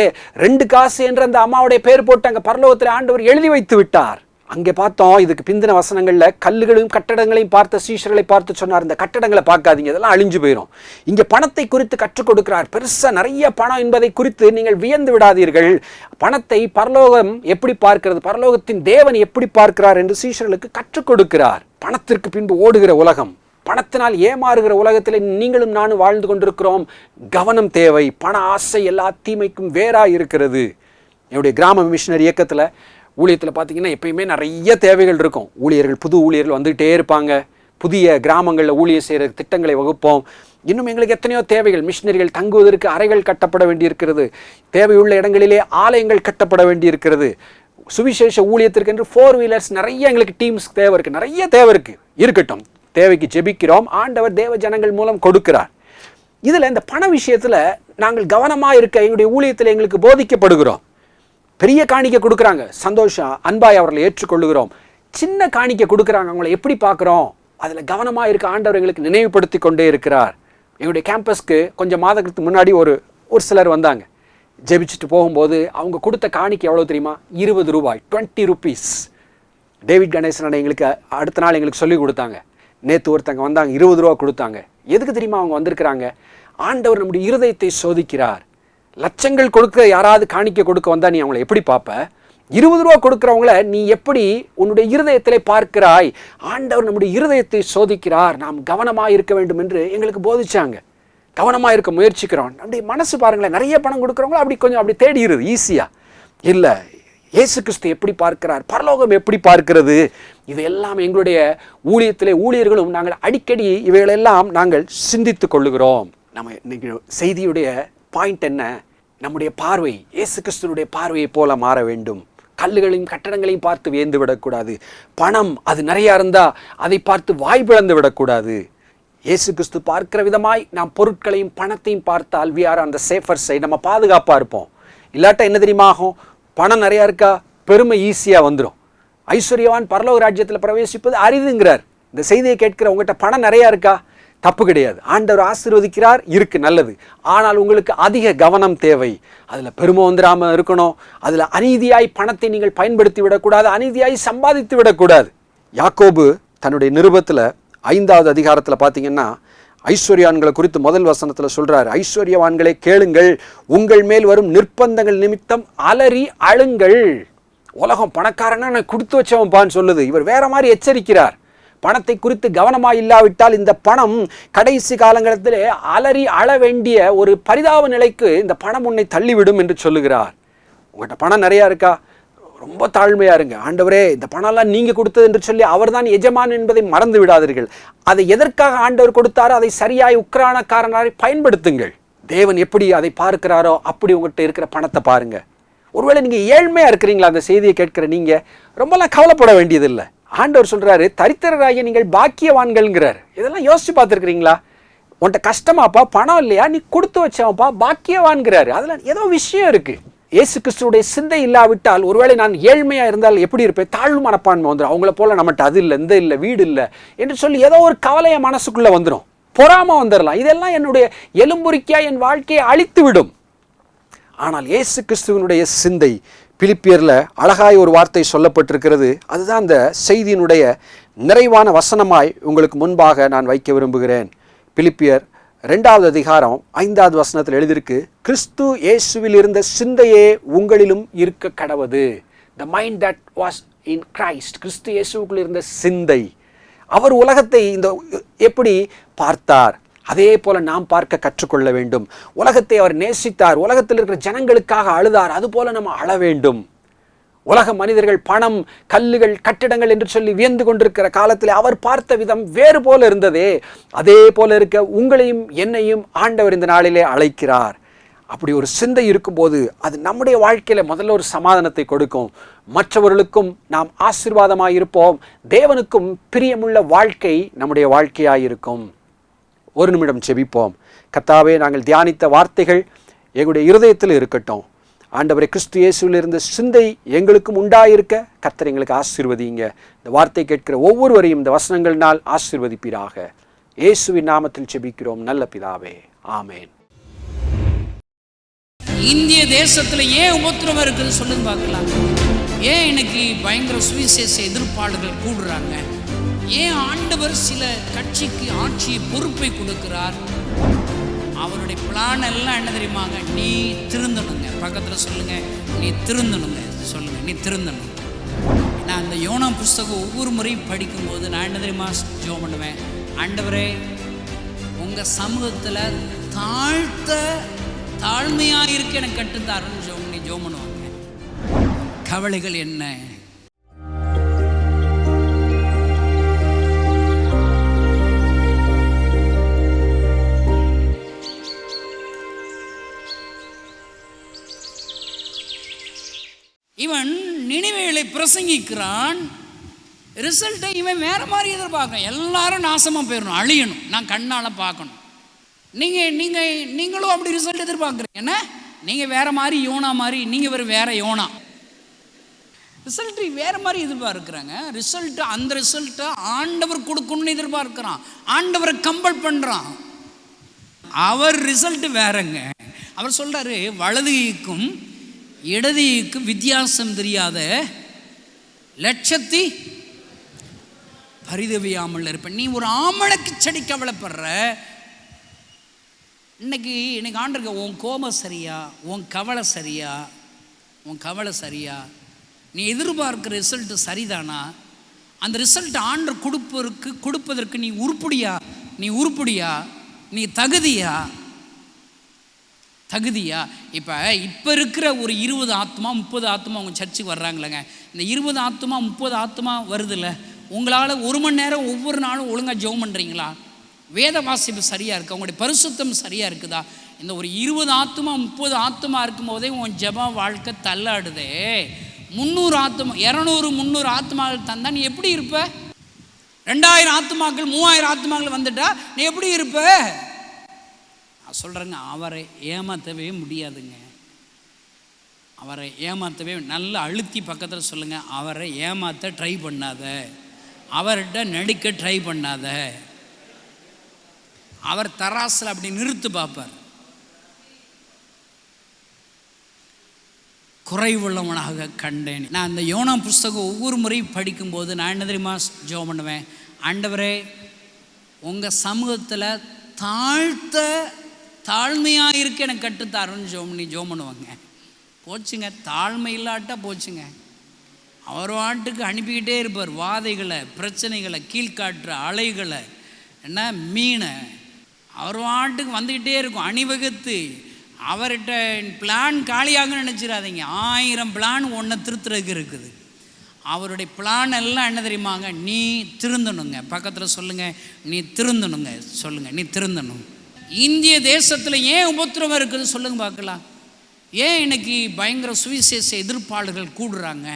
S11: 2 காசு என்ற அந்த அம்மாவுடைய பேர் போட்டு அங்கே பரலோகத்தில் ஆண்டவர் எழுதி வைத்து விட்டார். அங்கே பார்த்தோம், இதுக்கு பிந்தின வசனங்களில் கல்லுகளையும் கட்டடங்களையும் பார்த்த சீஷர்களை பார்த்து சொன்னார், இந்த கட்டடங்களை பார்க்காதீங்க, இதெல்லாம் அழிஞ்சு போயிடும். இங்கே பணத்தை குறித்து கற்றுக் கொடுக்கிறார். பெருசாக நிறைய பணம் என்பதை குறித்து நீங்கள் வியந்து விடாதீர்கள். பணத்தை பரலோகம் எப்படி பார்க்கிறது, பரலோகத்தின் தேவன் எப்படி பார்க்கிறார் என்று சீஷர்களுக்கு கற்றுக் கொடுக்கிறார். பணத்திற்கு பின்பு ஓடுகிற உலகம், பணத்தினால் ஏமாறுகிற உலகத்தில் நீங்களும் நானும் வாழ்ந்து கொண்டிருக்கிறோம். கவனம் தேவை. பண ஆசை எல்லா தீமைக்கும் வேறாக இருக்கிறது. என்னுடைய கிராம மிஷனரி இயக்கத்தில் ஊழியத்தில் பார்த்தீங்கன்னா எப்பயுமே நிறைய தேவைகள் இருக்கும். புது ஊழியர்கள் வந்துகிட்டே இருப்பாங்க. புதிய கிராமங்களில் ஊழியர் செய்கிற திட்டங்களை வகுப்போம். இன்னும் எங்களுக்கு எத்தனையோ தேவைகள், மிஷினரிகள் தங்குவதற்கு அறைகள் கட்டப்பட வேண்டியிருக்கிறது. தேவையுள்ள இடங்களிலே ஆலயங்கள் கட்டப்பட வேண்டியிருக்கிறது. சுவிசேஷ ஊழியத்திற்கு என்று 4 வீலர்ஸ் நிறைய எங்களுக்கு டீம்ஸ் தேவை இருக்குது, நிறைய தேவை இருக்குது. இருக்கட்டும், தேவைக்கு ஜெபிக்கிறோம், ஆண்டவர் தேவ ஜனங்கள் மூலம் கொடுக்கிறார். இதில் இந்த பண விஷயத்தில் நாங்கள் கவனமாக இருக்க எங்களுடைய ஊழியத்தில் எங்களுக்கு போதிக்கப்படுகிறோம். பெரிய காணிக்கை கொடுக்குறாங்க, சந்தோஷம், அன்பாய் அவர்களை ஏற்றுக்கொள்ளுகிறோம். சின்ன காணிக்கை கொடுக்குறாங்க, அவங்கள எப்படி பார்க்குறோம், அதில் கவனமாக இருக்க ஆண்டவர் எங்களுக்கு நினைவுபடுத்தி கொண்டே இருக்கிறார். எங்களுடைய கேம்பஸ்க்கு கொஞ்சம் மாதத்துக்கு முன்னாடி ஒரு சிலர் வந்தாங்க. ஜெபிச்சுட்டு போகும்போது அவங்க கொடுத்த காணிக்கை எவ்வளோ தெரியுமா? 20 ரூபாய், 20 rupees. டேவிட் கணேசன் எங்களுக்கு அடுத்த நாள் எங்களுக்கு சொல்லி கொடுத்தாங்க. நேற்று ஒருத்தங்க வந்தாங்க, 20 ரூபா கொடுத்தாங்க. எதுக்கு தெரியுமா அவங்க வந்திருக்கிறாங்க? ஆண்டவர் நம்முடைய இருதயத்தை சோதிக்கிறார். லட்சங்கள் கொடுக்க யாராவது காணிக்க கொடுக்க வந்தா நீ அவங்களை எப்படி பார்ப்ப? 20 ரூபா கொடுக்குறவங்கள நீ எப்படி உன்னுடைய இருதயத்திலே பார்க்கிறாய்? ஆண்டவர் நம்முடைய இருதயத்தை சோதிக்கிறார். நாம் கவனமாக இருக்க வேண்டும் என்று எங்களுக்கு போதிச்சாங்க. கவனமாக இருக்க முயற்சிக்கிறோம். நம்முடைய மனசு பாருங்களேன், நிறைய பணம் கொடுக்குறவங்கள அப்படி தேடிடுது ஈஸியாக. இல்லை, இயேசு கிறிஸ்து எப்படி பார்க்கிறார், பரலோகம் எப்படி பார்க்கிறது, இதையெல்லாம் எங்களுடைய ஊழியத்திலே ஊழியர்களும் நாங்கள் அடிக்கடி இவைகளெல்லாம் நாங்கள் சிந்தித்து கொள்ளுகிறோம். நம்ம இன்னைக்கு செய்தியுடைய பாயிண்ட் என்ன? நம்முடைய பார்வை இயேசு கிறிஸ்துவினுடைய பார்வையை போல மாற வேண்டும். கல்லுகளையும் கட்டடங்களையும் பார்த்து வியந்து விடக்கூடாது. பணம் அது நிறையா இருந்தால் அதை பார்த்து வாய் பிளந்து விடக்கூடாது. இயேசு கிறிஸ்து பார்க்கிற விதமாய் நாம் பொருட்களையும் பணத்தையும் பார்த்தால் we are on the safer side. நம்ம பாதுகாப்பாக இருப்போம். இல்லாட்டா என்ன தெரியுமா ஆகும்? பணம் நிறையா இருக்கா, பெருமை ஈஸியாக வந்துடும். ஐஸ்வர்யவான் பரலோக ராஜ்யத்தில் பிரவேசிப்பது அரிதுங்கிறார். இந்த செய்தியை கேட்கிற உங்கள்கிட்ட பணம் நிறையா இருக்கா? தப்பு கிடையாது. ஆண்டவர் ஆசீர்வதிக்கிறார், இருக்கு, நல்லது. ஆனால் உங்களுக்கு அதிக கவனம் தேவை. அதில் பெருமை வந்துடாமல் இருக்கணும். அதில் அநீதியாய் பணத்தை நீங்கள் பயன்படுத்தி விடக்கூடாது, அநீதியாய் சம்பாதித்து விடக்கூடாது. யாக்கோபு தன்னுடைய நிருபத்தில் 5வது அதிகாரத்தில் பார்த்தீங்கன்னா ஐஸ்வர்யான்களை குறித்து முதல் வசனத்தில் சொல்கிறார், ஐஸ்வர்யவான்களை கேளுங்கள், உங்கள் மேல் வரும் நிர்பந்தங்கள் நிமித்தம் அலறி அழுங்கள். உலகம் பணக்காரனா நான் கொடுத்து வச்சவன்பான்னு சொல்லுது. இவர் வேற மாதிரி எச்சரிக்கிறார். பணத்தை குறித்து கவனமாக இல்லாவிட்டால் இந்த பணம் கடைசி காலங்களில் அலறி அழ வேண்டிய ஒரு பரிதாப நிலைக்கு இந்த பணம் உன்னை தள்ளிவிடும் என்று சொல்லுகிறார். உங்கள்கிட்ட பணம் நிறையா இருக்கா? ரொம்ப தாழ்மையாக இருங்க. ஆண்டவரே இந்த பணம்லாம் நீங்கள் கொடுத்தது என்று சொல்லி அவர் தான் எஜமான் என்பதை மறந்து விடாதீர்கள். அதை எதற்காக ஆண்டவர் கொடுத்தாரோ அதை சரியாய் உக்ரானக்காரனாய் பயன்படுத்துங்கள். தேவன் எப்படி அதை பார்க்கிறாரோ அப்படி உங்கள்கிட்ட இருக்கிற பணத்தை பாருங்க. ஒருவேளை நீங்கள் ஏழ்மையாக இருக்கிறீங்களா? அந்த செய்தியை கேட்கிற நீங்கள் ரொம்பலாம் கவலைப்பட வேண்டியதில்லை. ஆண்டவர் சொல்கிறாரு, தரித்திரராகிய நீங்கள் பாக்கியவான்கள்ங்கிறார். இதெல்லாம் யோசிச்சு பார்த்துருக்கிறீங்களா? உன்கிட்ட கஷ்டமாப்பா, பணம் இல்லையா, நீ கொடுத்து வச்சவன்ப்பா, பாக்கியவான்கிறாரு. அதில் ஏதோ விஷயம் இருக்குது. இயேசு கிறிஸ்துவுடைய சிந்தை இல்லாவிட்டால், ஒருவேளை நான் ஏழ்மையாக இருந்தால் எப்படி இருப்பேன்? தாழ்வு மனப்பான்மை வந்துடும். அவங்கள போல நம்மகிட்ட அது இல்லை, இந்த இல்லை, வீடு இல்லை என்று சொல்லி ஏதோ ஒரு கவலையை மனசுக்குள்ளே வந்துடும். பொறாமல் வந்துடலாம். இதெல்லாம் என்னுடைய எலும்புரிக்காய் என் வாழ்க்கையை அழித்து விடும். ஆனால் இயேசு கிறிஸ்துவனுடைய சிந்தை, பிலிப்பியரில் அழகாய் ஒரு வார்த்தை சொல்லப்பட்டிருக்கிறது. அதுதான் அந்த செய்தியினுடைய நிறைவான வசனமாய் உங்களுக்கு முன்பாக நான் வைக்க விரும்புகிறேன். பிலிப்பியர் 2வது அதிகாரம் 5வது வசனத்தில் எழுதியிருக்கு, கிறிஸ்து இயேசுவில் இருந்த சிந்தையே உங்களிலும் இருக்க கடவது. The mind that was in Christ. கிறிஸ்து இயேசுக்குள் இருந்த சிந்தை. அவர் உலகத்தை இந்த எப்படி பார்த்தார், அதே போல நாம் பார்க்க கற்றுக்கொள்ள வேண்டும். உலகத்தை அவர் நேசித்தார், உலகத்தில் இருக்கிற ஜனங்களுக்காக அழுதார், அதுபோல நம்ம அழ வேண்டும். உலக மனிதர்கள் பணம், கல்லுகள், கட்டிடங்கள் என்று சொல்லி வியந்து கொண்டிருக்கிற காலத்தில் அவர் பார்த்த விதம் வேறு போல இருந்ததே. அதே போல இருக்க உங்களையும் என்னையும் ஆண்டவர் இந்த நாளிலே அழைக்கிறார். அப்படி ஒரு சிந்தை இருக்கும்போது அது நம்முடைய வாழ்க்கையில் முதல்ல ஒரு சமாதானத்தை கொடுக்கும். மற்றவர்களுக்கும் நாம் ஆசீர்வாதமாக இருப்போம். தேவனுக்கும் பிரியமுள்ள வாழ்க்கை நம்முடைய வாழ்க்கையாயிருக்கும். ஒரு நிமிடம் செபிப்போம். கர்த்தாவே, நாங்கள் தியானித்த வார்த்தைகள் எங்களுடைய இருதயத்தில் இருக்கட்டும். ஆண்டவரே, கிறிஸ்து இயேசுவில் இருந்த சிந்தை எங்களுக்கும் உண்டாயிருக்க கர்த்தர் எங்களுக்கு ஆசீர்வதிங்க. இந்த வார்த்தை கேட்கிற ஒவ்வொருவரையும் இந்த வசனங்களினால் ஆசீர்வதிப்பீராக. இயேசுவின் நாமத்தில் செபிக்கிறோம் நல்ல பிதாவே, ஆமேன்.
S12: இந்திய தேசத்தில் ஏன் உபத்திரவம் இருக்குன்னு சொல்லுன்னு பார்க்கலாம். ஏன் இன்னைக்கு பயங்கர சுவிசேஷ எதிர்ப்பாளர்கள் கூடுறாங்க? ஏன் ஆண்டவர் சில கட்சிக்கு ஆட்சி பொறுப்பை கொடுக்கிறார்? அவருடைய பிளான் எல்லாம் என்ன தெரியுமாங்க? நீ திருந்தணுங்க. பக்கத்தில் சொல்லுங்க, நீ திருந்தணுங்க. சொல்லுங்க, நீ திருந்தணும். நான் அந்த யோனா புஸ்தகம் ஒவ்வொரு முறையும் படிக்கும்போது நான் என்ன தெரியுமா ஜெபம் பண்ணுவேன்? ஆண்டவரே, உங்கள் சமூகத்தில் தாழ்மையாக இருக்க எனக்கு கட்டுத்தாருன்னு ஜெபம் பண்ணுவாங்க. கவலைகள் என்ன? இவன் நினிவேலை பிரசங்கிக்கிறான். ரிசல்ட்டை இவன் வேற மாதிரி எதிர்பார்க்கணும். எல்லாரும் நாசமாக போயிடணும், அழியணும், நான் கண்ணால் பார்க்கணும். நீங்களும் அப்படி ரிசல்ட் எதிர்பார்க்குறீங்க. என்ன, நீங்கள் வேற மாதிரி யோனா மாதிரி, நீங்கள் வேற யோனா. ரிசல்ட் வேற மாதிரி எதிர்பார்க்குறாங்க. அந்த ரிசல்ட்டை ஆண்டவர் கொடுக்கணும்னு எதிர்பார்க்குறான். ஆண்டவரை கம்பல் பண்ணுறான். அவர் ரிசல்ட் வேறங்க. அவர் சொல்றாரு, வலதுகைக்கும் இடதுகைக்கு வித்தியாசம் தெரியாத லட்சத்தி பரிதவியாமல் இருப்பேன். நீ ஒரு ஆமணக்கு செடி கவலைப்படுற. இன்னைக்கு ஆண்டருக்கு உன் கோபம் சரியா, உன் கவலை சரியா, நீ எதிர்பார்க்கிற ரிசல்ட் சரிதானா? அந்த ரிசல்ட் ஆண்டர் கொடுப்பதற்கு நீ உருப்படியா, நீ தகுதியா? இப்போ இருக்கிற ஒரு 20 ஆத்மா 30 ஆத்மா அவங்க சர்ச்சுக்கு வர்றாங்களேங்க. இந்த 20 ஆத்மா 30 ஆத்மா வருதுல்ல, உங்களால் 1 மணி நேரம் ஒவ்வொரு நாளும் ஒழுங்காக ஜெபம் பண்ணுறீங்களா? வேத வாசிப்பு சரியாக இருக்கா? உங்களுடைய பரிசுத்தம் சரியாக இருக்குதா? இந்த ஒரு 20 ஆத்துமா 30 ஆத்துமா இருக்கும் போதே உன் ஜெபம் வாழ்க்கை தள்ளாடுதே. 300 ஆத்துமா 200 300 ஆத்துமாக்கள் தந்தா நீ எப்படி இருப்ப? 2000 ஆத்துமாக்கள் 3000 ஆத்துமாக்கள் வந்துட்டா நீ எப்படி இருப்ப? நான் சொல்கிறேங்க, அவரை ஏமாற்றவே முடியாதுங்க. அவரை ஏமாற்றவே நல்ல அழுத்தி பக்கத்தில் சொல்லுங்கள், அவரை ஏமாற்ற ட்ரை பண்ணாத, அவர்கிட்ட நடிக்க ட்ரை பண்ணாத. அவர் தராசில் அப்படி நிறுத்து பார்ப்பார். குறைவுள்ளவனாக கண்டேன். நான் இந்த யோனா புஸ்தகம் ஒவ்வொரு முறையும் படிக்கும்போது நான் என்ன தெரியுமா ஜெபம் பண்ணுவேன்? ஆண்டவரே, உங்கள் சமூகத்தில் தாழ்மையாக இருக்க எனக்கு கற்றுத்தாருன்னு ஜெபம் பண்ணுவாங்க. போச்சுங்க, தாழ்மை இல்லாட்டா போச்சுங்க. அவர் வாட்டுக்கு அனுப்பிக்கிட்டே இருப்பார் வாதைகளை, பிரச்சனைகளை, கீழ்காற்று அலைகளை, என்ன மீனை அவர் வாட்டுக்கு வந்துக்கிட்டே இருக்கும் அணிவகுத்து. அவர்கிட்ட பிளான் காலியாக நினச்சிடாதீங்க. 1000 பிளான் ஒன்றை திருத்துறதுக்கு இருக்குது. அவருடைய பிளான் எல்லாம் என்ன தெரியுமாங்க? நீ திருந்தணுங்க. பக்கத்தில் சொல்லுங்கள், நீ திருந்தணுங்க. சொல்லுங்கள், நீ திருந்தணும். இந்திய தேசத்தில் ஏன் உபத்திரவம் இருக்குது சொல்லுங்க பார்க்கலாம். ஏன் இன்னைக்கு பயங்கர சுவிசேஷ எதிர்ப்பாளர்கள் கூடுறாங்க?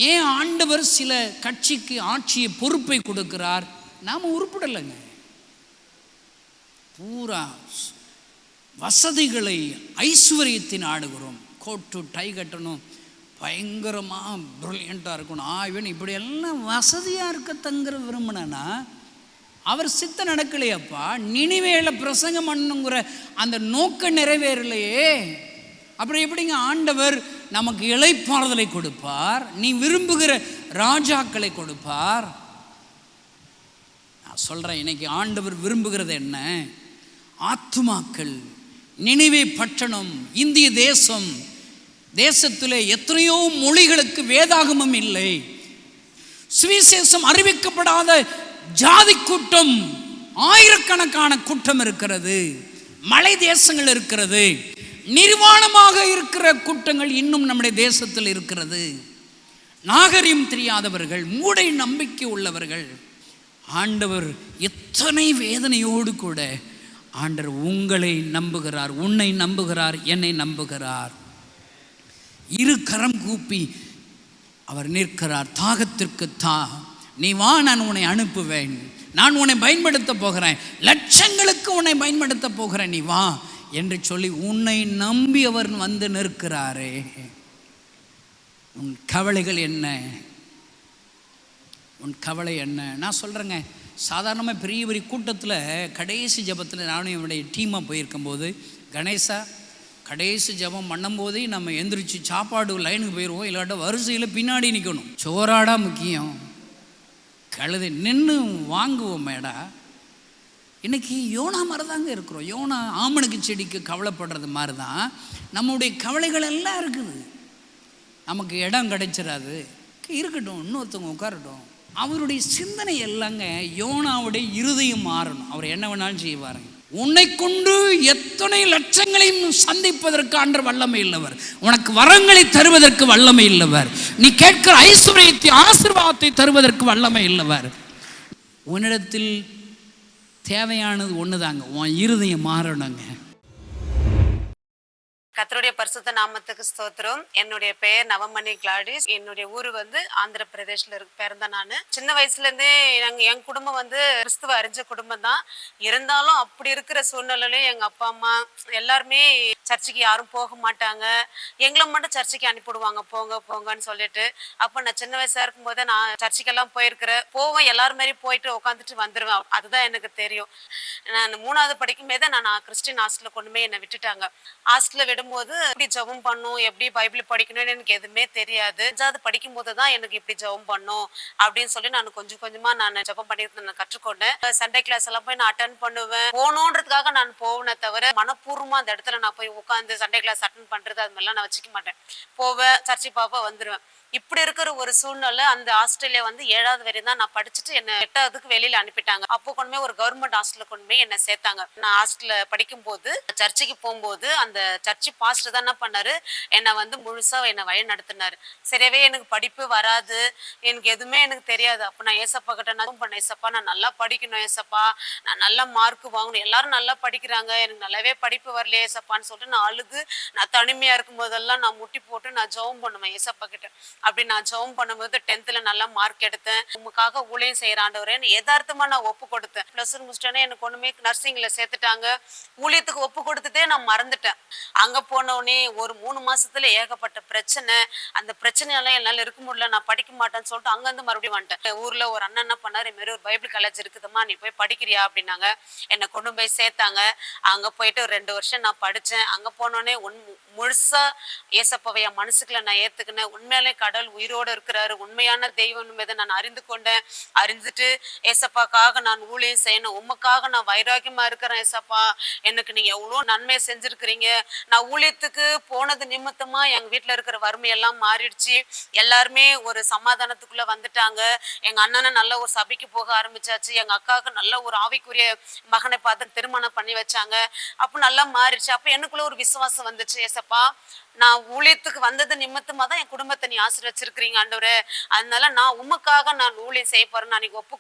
S12: ஏன் ஆண்டவர் சில கட்சிக்கு ஆட்சியை பொறுப்பை கொடுக்கிறார்? நாம் உருப்படலைங்க. பூரா வசதிகளை ஐஸ்வர்யத்தின் ஆடுகிறோம். கோட்டு டை கட்டணும், பயங்கரமாக ப்ரில்லியண்ட்டாக இருக்கணும், இவன் இப்படியெல்லாம் வசதியாக இருக்கத்தங்கிற விரும்பினா அவர் சித்த நடக்கலையப்பா. நினிவேல பிரசங்கம் பண்ணுங்கிற அந்த நோக்கம் நிறைவேறலையே. அப்புறம் எப்படிங்க ஆண்டவர் நமக்கு இளைப்பாறுதலை கொடுப்பார்? நீ விரும்புகிற ராஜாக்களை கொடுப்பார். நான் சொல்கிறேன், இன்னைக்கு ஆண்டவர் விரும்புகிறது என்ன? ஆத்துமாக்கள். நினிவே பட்டணம், இந்திய தேசத்தில் எத்தனையோ மொழிகளுக்கு வேதாகமம் இல்லை. சுவிசேஷம் அறிவிக்கப்படாத ஜாதி கூட்டம், ஆயிரக்கணக்கான கூட்டம் இருக்கிறது. மலை தேசங்கள் இருக்கிறது. நிர்வாணமாக இருக்கிற கூட்டங்கள் இன்னும் நம்முடைய தேசத்தில் இருக்கிறது. நாகரிகம் தெரியாதவர்கள், மூடை நம்பிக்கை உள்ளவர்கள். ஆண்டவர் எத்தனை வேதனையோடு கூட ஆண்டவர் உங்களை நம்புகிறார், உன்னை நம்புகிறார், என்னை நம்புகிறார். இரு கரம் கூப்பி அவர் நிற்கிறார். தாகத்திற்கு நீ வா, நான் உன்னை அனுப்புவேன், நான் உன்னை பயன்படுத்த போகிறேன், லட்சங்களுக்கு உன்னை பயன்படுத்த போகிறேன், நீ வா என்று சொல்லி உன்னை நம்பி அவர் வந்து நிற்கிறாரே. உன் கவலைகள் என்ன? உன் கவலை என்ன? நான் சொல்கிறேங்க, சாதாரணமாக பெரிய பெரிய கூட்டத்தில் கடைசி ஜபத்தில் நானும் என்னுடைய டீமாக போயிருக்கும்போது, கணேசா கடைசி ஜபம் பண்ணும்போதே நம்ம எந்திரிச்சு சாப்பாடு லைனுக்கு போயிடுவோம், இல்லாட்ட வரிசையில் பின்னாடி நிற்கணும். சோறாடா முக்கியம், கழுதை நின்று வாங்குவோம் மேடா. இன்றைக்கி யோனா மாதிரி தாங்க இருக்கிறோம். யோனா ஆமணக்கு செடிக்கு கவலைப்படுறது மாதிரி தான் நம்முடைய கவலைகள் எல்லாம் இருக்குது. நமக்கு இடம் கிடைச்சிடாது, இருக்கட்டும், இன்னொருத்தவங்க உட்காரட்டும். அவருடைய சிந்தனை எல்லாங்க யோனாவுடைய இருதயம் மாறணும். அவர் என்ன வேணாலும் செய்வாருங்க. உன்னை கொண்டு எத்தனை லட்சங்களையும் சந்திப்பதற்கு ஆண்டவர் வல்லமை இல்லவர். உனக்கு வரங்களை தருவதற்கு வல்லமை இல்லவர். நீ கேட்கிற ஐஸ்வர்யத்தை ஆசீர்வாதத்தை தருவதற்கு வல்லமை இல்லவர். உன்னிடத்தில் தேவையானது ஒண்ணுதாங்க, உன் இருதயம் மாறணுங்க.
S13: கர்த்தருடைய பரிசுத்த நாமத்துக்கு ஸ்தோத்திரம். என்னுடைய பெயர் நவமணி கிளாடிஸ். என்னுடைய ஊர் ஆந்திர பிரதேஷ்ல பிறந்த நான். சின்ன வயசுல இருந்தே என் குடும்பம் கிறிஸ்துவ அறிஞ்ச குடும்பம் தான். இருந்தாலும் அப்படி இருக்கிற சூழ்நிலையில எங்க அப்பா அம்மா எல்லாருமே சர்ச்சுக்கு யாரும் போக மாட்டாங்க. எங்களை மட்டும் சர்ச்சுக்கு அனுப்பிடுவாங்க, போங்க போங்கன்னு சொல்லிட்டு. அப்ப நான் சின்ன வயசா இருக்கும் போதே நான் சர்ச்சுக்கெல்லாம் போவேன், எல்லாரும் மாதிரி போயிட்டு உட்காந்துட்டு வந்துருவேன். அதுதான் எனக்கு தெரியும். நான் 3வது படிக்கும் போதே நான் கிறிஸ்டின் ஹாஸ்டல்ல கொண்டு போய் என்னை விட்டுட்டாங்க. ஹாஸ்டல்ல விடும்போது எப்படி ஜெபம் பண்ணும், எப்படி பைபிள் படிக்கணும்னு எனக்கு எதுவுமே தெரியாது. 5வது படிக்கும் போதுதான் எனக்கு இப்படி ஜெபம் பண்ணும் அப்படின்னு சொல்லி நான் கொஞ்சம் கொஞ்சமா நான் ஜெபம் பண்ணிட்டு நான் கற்றுக்கொண்டேன். சண்டே கிளாஸ் எல்லாம் போய் நான் அட்டன் பண்ணுவேன். போகணுன்றதுக்காக நான் போவேனே தவிர மனப்பூர்வமா அந்த இடத்துல நான் போய் உட்காந்து சண்டே கிளாஸ் அட்டன் பண்றது அது மாதிரிலாம் நான் வச்சுக்க மாட்டேன். போவேன், சர்ச்சை பாப்பா வந்துடுவேன். இப்படி இருக்கிற ஒரு சூழ்நிலை அந்த ஆஸ்திரேலியா வந்து 7வது வரையும் தான் நான் படிச்சுட்டு என்ன 8வதுக்கு வெளியில அனுப்பிட்டாங்க. அப்போ கொண்டு போய் ஒரு கவர்மெண்ட் ஹாஸ்டல்ல கொண்டு போய் என்ன சேர்த்தாங்க. நான் ஹாஸ்டல்ல படிக்கும் போது சர்ச்சுக்கு போகும்போது அந்த சர்ச்சு பாஸ்டர் தான் என்ன பண்ணாரு, என்னை வந்து முழுசா என்னை வழி நடத்தினாரு. சரியாவே எனக்கு படிப்பு வராது, எனக்கு எதுவுமே எனக்கு தெரியாது. அப்போ நான் ஏசப்பா கிட்ட நான் பண்ண, ஏசப்பா நான் நல்லா படிக்கணும், ஏசப்பா நான் நல்ல மார்க் வாங்கணும், எல்லாரும் நல்லா படிக்கிறாங்க, எனக்கு நல்லாவே படிப்பு வரலையே ஏசப்பான்னு சொல்லிட்டு நான் அழுது, நான் தனிமையா இருக்கும் போதெல்லாம் நான் முட்டி போட்டு நான் ஜெபம் பண்ணுவேன் ஏசப்பா கிட்ட. அப்படி நான் ஜெபம் பண்ணும்போது 10th நல்லா மார்க் எடுத்தேன். உங்களுக்காக ஊழியம் செய்யற ஆண்டவரேன்னு யதார்த்தமா நான் ஒப்பு கொடுத்தேன். பிளஸ் முடிச்சிட்டேனே எனக்கு ஒண்ணுமே நர்சிங்ல சேர்த்துட்டாங்க. ஊழியத்துக்கு ஒப்பு கொடுத்துட்டே நான் மறந்துட்டேன். அங்க போனோடனே ஒரு 3 மாசத்துல ஏகப்பட்ட பிரச்சனை. அந்த பிரச்சனையெல்லாம் என்னால இருக்க முடியல, நான் படிக்க மாட்டேன்னு சொல்லிட்டு அங்கிருந்து மறுபடியும் வந்துட்டேன். ஊர்ல ஒரு அண்ணன் என்ன பண்ணாரு, இது மாதிரி ஒரு பைபிள் காலேஜ் இருக்குதுமா, நீ போய் படிக்கிறியா அப்படின்னாங்க. என்னை கொண்டு போய் சேர்த்தாங்க. அங்க போயிட்டு ஒரு 2 வருஷம் நான் படிச்சேன். அங்க போனோடனே முழுசா ஏசப்பாவை என் மனசுக்குள்ள நான் ஏத்துக்கினேன். உண்மையிலே கடவுள் உயிரோடு இருக்கிறாரு, உண்மையான தெய்வம் என்பதை நான் அறிந்து கொண்டேன். அறிந்துட்டு ஏசப்பாக்காக நான் ஊழியம் செய்யணும், உமக்காக நான் வைராக்கியமா இருக்கிறேன் ஏசப்பா, எனக்கு நீங்க எவ்வளோ நன்மையை செஞ்சிருக்கிறீங்க. நான் ஊழியத்துக்கு போனது நிமித்தமா எங்க வீட்டுல இருக்கிற வறுமையெல்லாம் மாறிடுச்சு. எல்லாருமே ஒரு சமாதானத்துக்குள்ள வந்துட்டாங்க. எங்க அண்ணனை நல்ல ஒரு சபைக்கு போக ஆரம்பிச்சாச்சு. எங்க அக்காவுக்கு நல்ல ஒரு ஆவிக்குரிய மகனை பார்த்து திருமணம் பண்ணி வச்சாங்க. அப்போ நல்லா மாறிடுச்சு. அப்போ எனக்குள்ள ஒரு விசுவாசம் வந்துச்சு, ஏசப்பா நான் ஊழியத்துக்கு வந்தது நிமித்தமா தான் என் குடும்பத்தை நீ ஆசீர்வச்சிருக்கிறீங்க ஆண்டவரே, அதனால நான் உமக்காக நான் ஊழியம் செய்ய போறேன். நான் ஒப்பு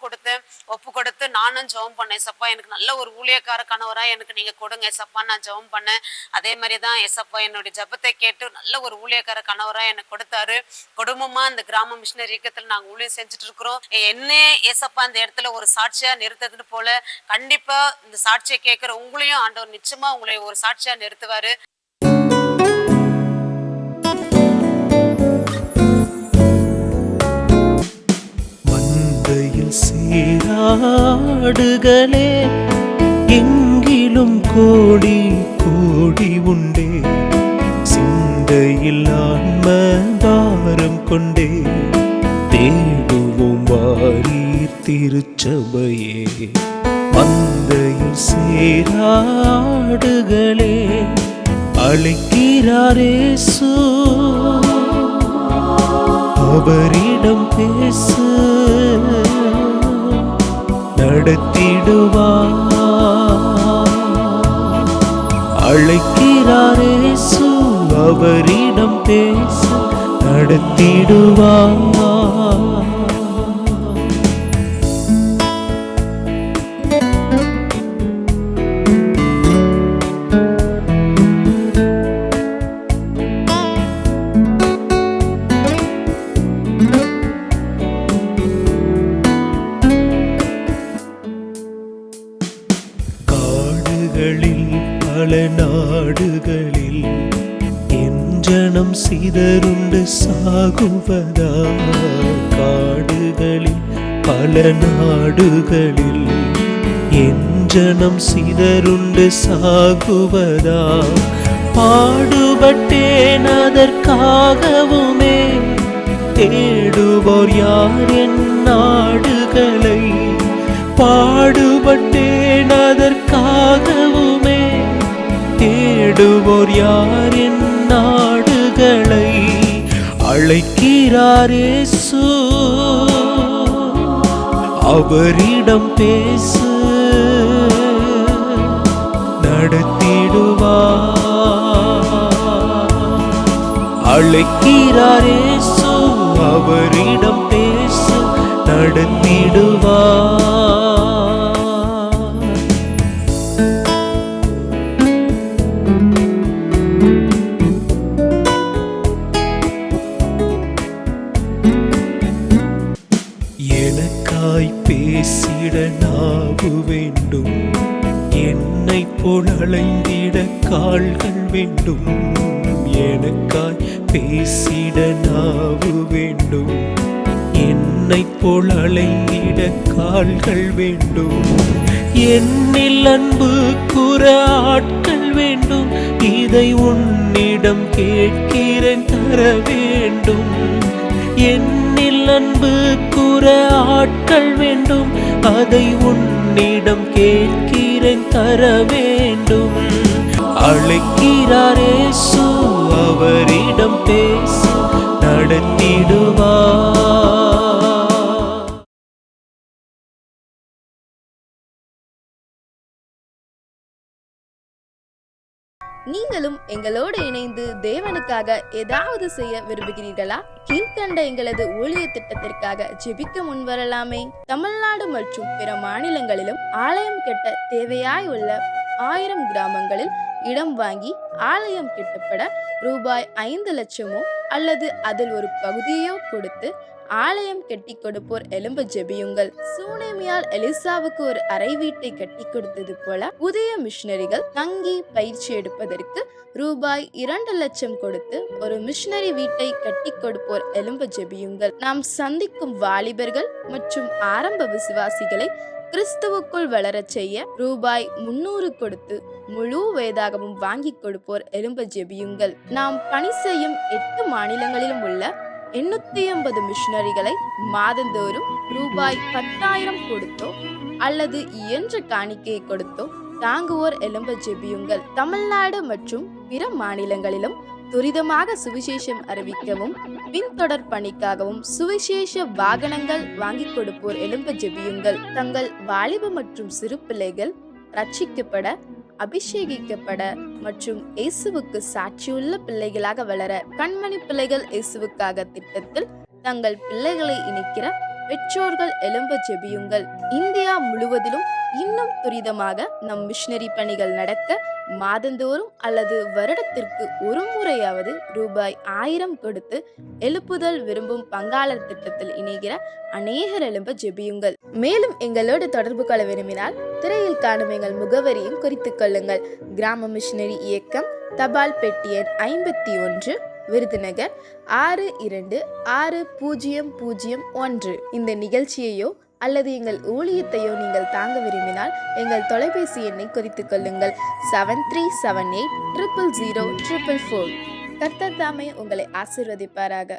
S13: கொடுத்து நானும் ஜெபம் பண்ணேன். ஏசப்பா எனக்கு நல்ல ஒரு ஊழியக்கார கணவரா எனக்கு நீங்க கொடுங்க ஏசப்பா. நான் ஜெபம் பண்ணேன். அதே மாதிரி தான் ஏசப்பா என்னுடைய ஜெபத்தை கேட்டு நல்ல ஒரு ஊழியக்கார கணவரா எனக்கு கொடுத்தாரு. குடும்பமா இந்த கிராம மிஷனரி இயக்கத்துல நாங்க ஊழியம் செஞ்சுட்டு இருக்கிறோம். என்ன ஏசப்பா இந்த இடத்துல ஒரு சாட்சியா நிறுத்தது போல கண்டிப்பா இந்த சாட்சியை கேட்கிற உங்களையும் ஆண்டவர் நிச்சயமா உங்களை ஒரு சாட்சியா நிறுத்துவாரு.
S14: சீராடுகளே எங்கிலும் கோடி கோடி உண்டே, சிந்தையில் ஆன்ம பாரம் கொண்டே தேடுவோம் வாரீர் திருச்சபையே. மந்தையில் சீராடுகளே அழைக்கிறாரேசு, அவரிடம் பேசு நடத்திடுவார். அழைக்கிறாரேசு, அவரிடம் பேச நடத்திடுவார். பல நாடுகளில் என் ஜனம் சிதறுண்டு சாகுவதா, காடுகளில் பல நாடுகளில் என் ஜனம் சிதறுண்டு சாகுவதா. பாடுபட்டேன் அதற்காகவுமே, தேடுவோர் யார் என் நாடுகளை. பாடுபட்டேன் அதற்காகவுமே, தேடுவோர் யார் என் நாடுகளை. அழைக்கிறாரேசு, அவரிடம் பேசு நடத்திடுவார். அழைக்கிறாரேசு, அவரிடம் பேசு நடத்திடுவார். பேசிட நாவு வேண்டும், என்னை போல் அலைந்திட கால்கள் வேண்டும். எனக்காய் பேசிட நாவு வேண்டும், என்னை போல் அலைந்திட கால்கள் வேண்டும். என்னில் அன்பு கூற ஆட்கள் வேண்டும், இதை உன்னிடம் கேட்கிறேன் தர வேண்டும். என்னில் அன்பு கூற ஆட்கள் வேண்டும், அதை உன்னிடம் கேட்கிறேன் தர வேண்டும். அழைக்கிறாரேசு, அவரிடம் பேச நட நடத்திடுவார்.
S15: நீங்களும் எங்களோடு இணைந்து தேவனுக்காக ஏதாவது செய்ய விரும்புகிறீர்களா? கீழ்கண்ட எங்களது ஊழிய திட்டத்திற்காக ஜெபிக்க முன்வரலாமே. தமிழ்நாடு மற்றும் பிற மாநிலங்களிலும் ஆலயம் கட்ட தேவையாய் உள்ள 1000 கிராமங்களில் இடம் வாங்கி ஆலயம் கட்டப்பட ரூபாய் 5 லட்சமோ அல்லது அதில் ஒரு பகுதியோ கொடுத்து ஆலயம் கட்டி கொடுப்போர் எழும்ப ஜெபியுங்கள். சூனேமியால் எலிசாவுக்கு ஒரு அறை வீட்டை கட்டி கொடுத்தது போல புதிய மிஷனரிகள் தங்கி பயிற்சி எடுப்பதற்கு ரூபாய் 2 லட்சம் கொடுத்து ஒரு மிஷனரி வீட்டை கட்டி கொடுப்போர் எழும்ப ஜெபியுங்கள். நாம் சந்திக்கும் வாலிபர்கள் மற்றும் ஆரம்ப விசுவாசிகளை கிறிஸ்துவுக்குள் வளரச் செய்ய ரூபாய் 300 கொடுத்து முழு வேதாகமும் வாங்கி கொடுப்போர் எழும்ப ஜெபியுங்கள். நாம் பணி செய்யும் 8 மாநிலங்களிலும் உள்ள 880 மிஷனரிகளை மாதந்தோறும் ரூபாய் 10,000 கொடுத்தோ அல்லது இயன்ற காணிக்கையை கொடுத்தோ தாங்குவோர் எழும்ப ஜெபியுங்கள். தமிழ்நாடு மற்றும் பிற மாநிலங்களிலும் துரிதமாக சுவிசேஷம் அறிவிக்கவும் பின்தொடர் பணிக்காகவும் சுவிசேஷ வாகனங்கள் வாங்கி கொடுப்போர் எழும்ப ஜெபியுங்கள். தங்கள் வாலிப மற்றும் சிறு பிள்ளைகள் ரட்சிக்கப்பட, அபிஷேகிக்கப்பட மற்றும் இயேசுவுக்கு சாட்சியுள்ள பிள்ளைகளாக வளர கண்மணி பிள்ளைகள் இயேசுவுக்காக திட்டத்தில் தங்கள் பிள்ளைகளை இணைக்கிற பெற்றோர்கள் எழும்ப ஜெபியுங்கள். இந்தியா முழுவதிலும் இன்னும் துரிதமாக நம் மிஷனரி பணிகள் நடக்க மாதந்தோறும் அல்லது வருடத்திற்கு ஒரு முறையாவது ரூபாய் 1000 கொடுத்து எழுப்புதல் விரும்பும் பங்காளர் திட்டத்தில் இணைகிற அநேகர் எழும்ப ஜெபியுங்கள். மேலும் எங்களோடு தொடர்பு கொள்ள விரும்பினால் திரையில் காணும் எங்கள் முகவரியும் குறித்துக் கொள்ளுங்கள். கிராம மிஷனரி இயக்கம், தபால் பெட்டி எண் 51, விருதுநகர் 626001. இந்த நிகழ்ச்சியையோ அல்லது எங்கள் ஊழியத்தையோ நீங்கள் தாங்க விரும்பினால் எங்கள் தொலைபேசி எண்ணை குறித்துக் கொள்ளுங்கள். 7378000444. கர்த்தர் தாமே உங்களை ஆசீர்வதிப்பாராக.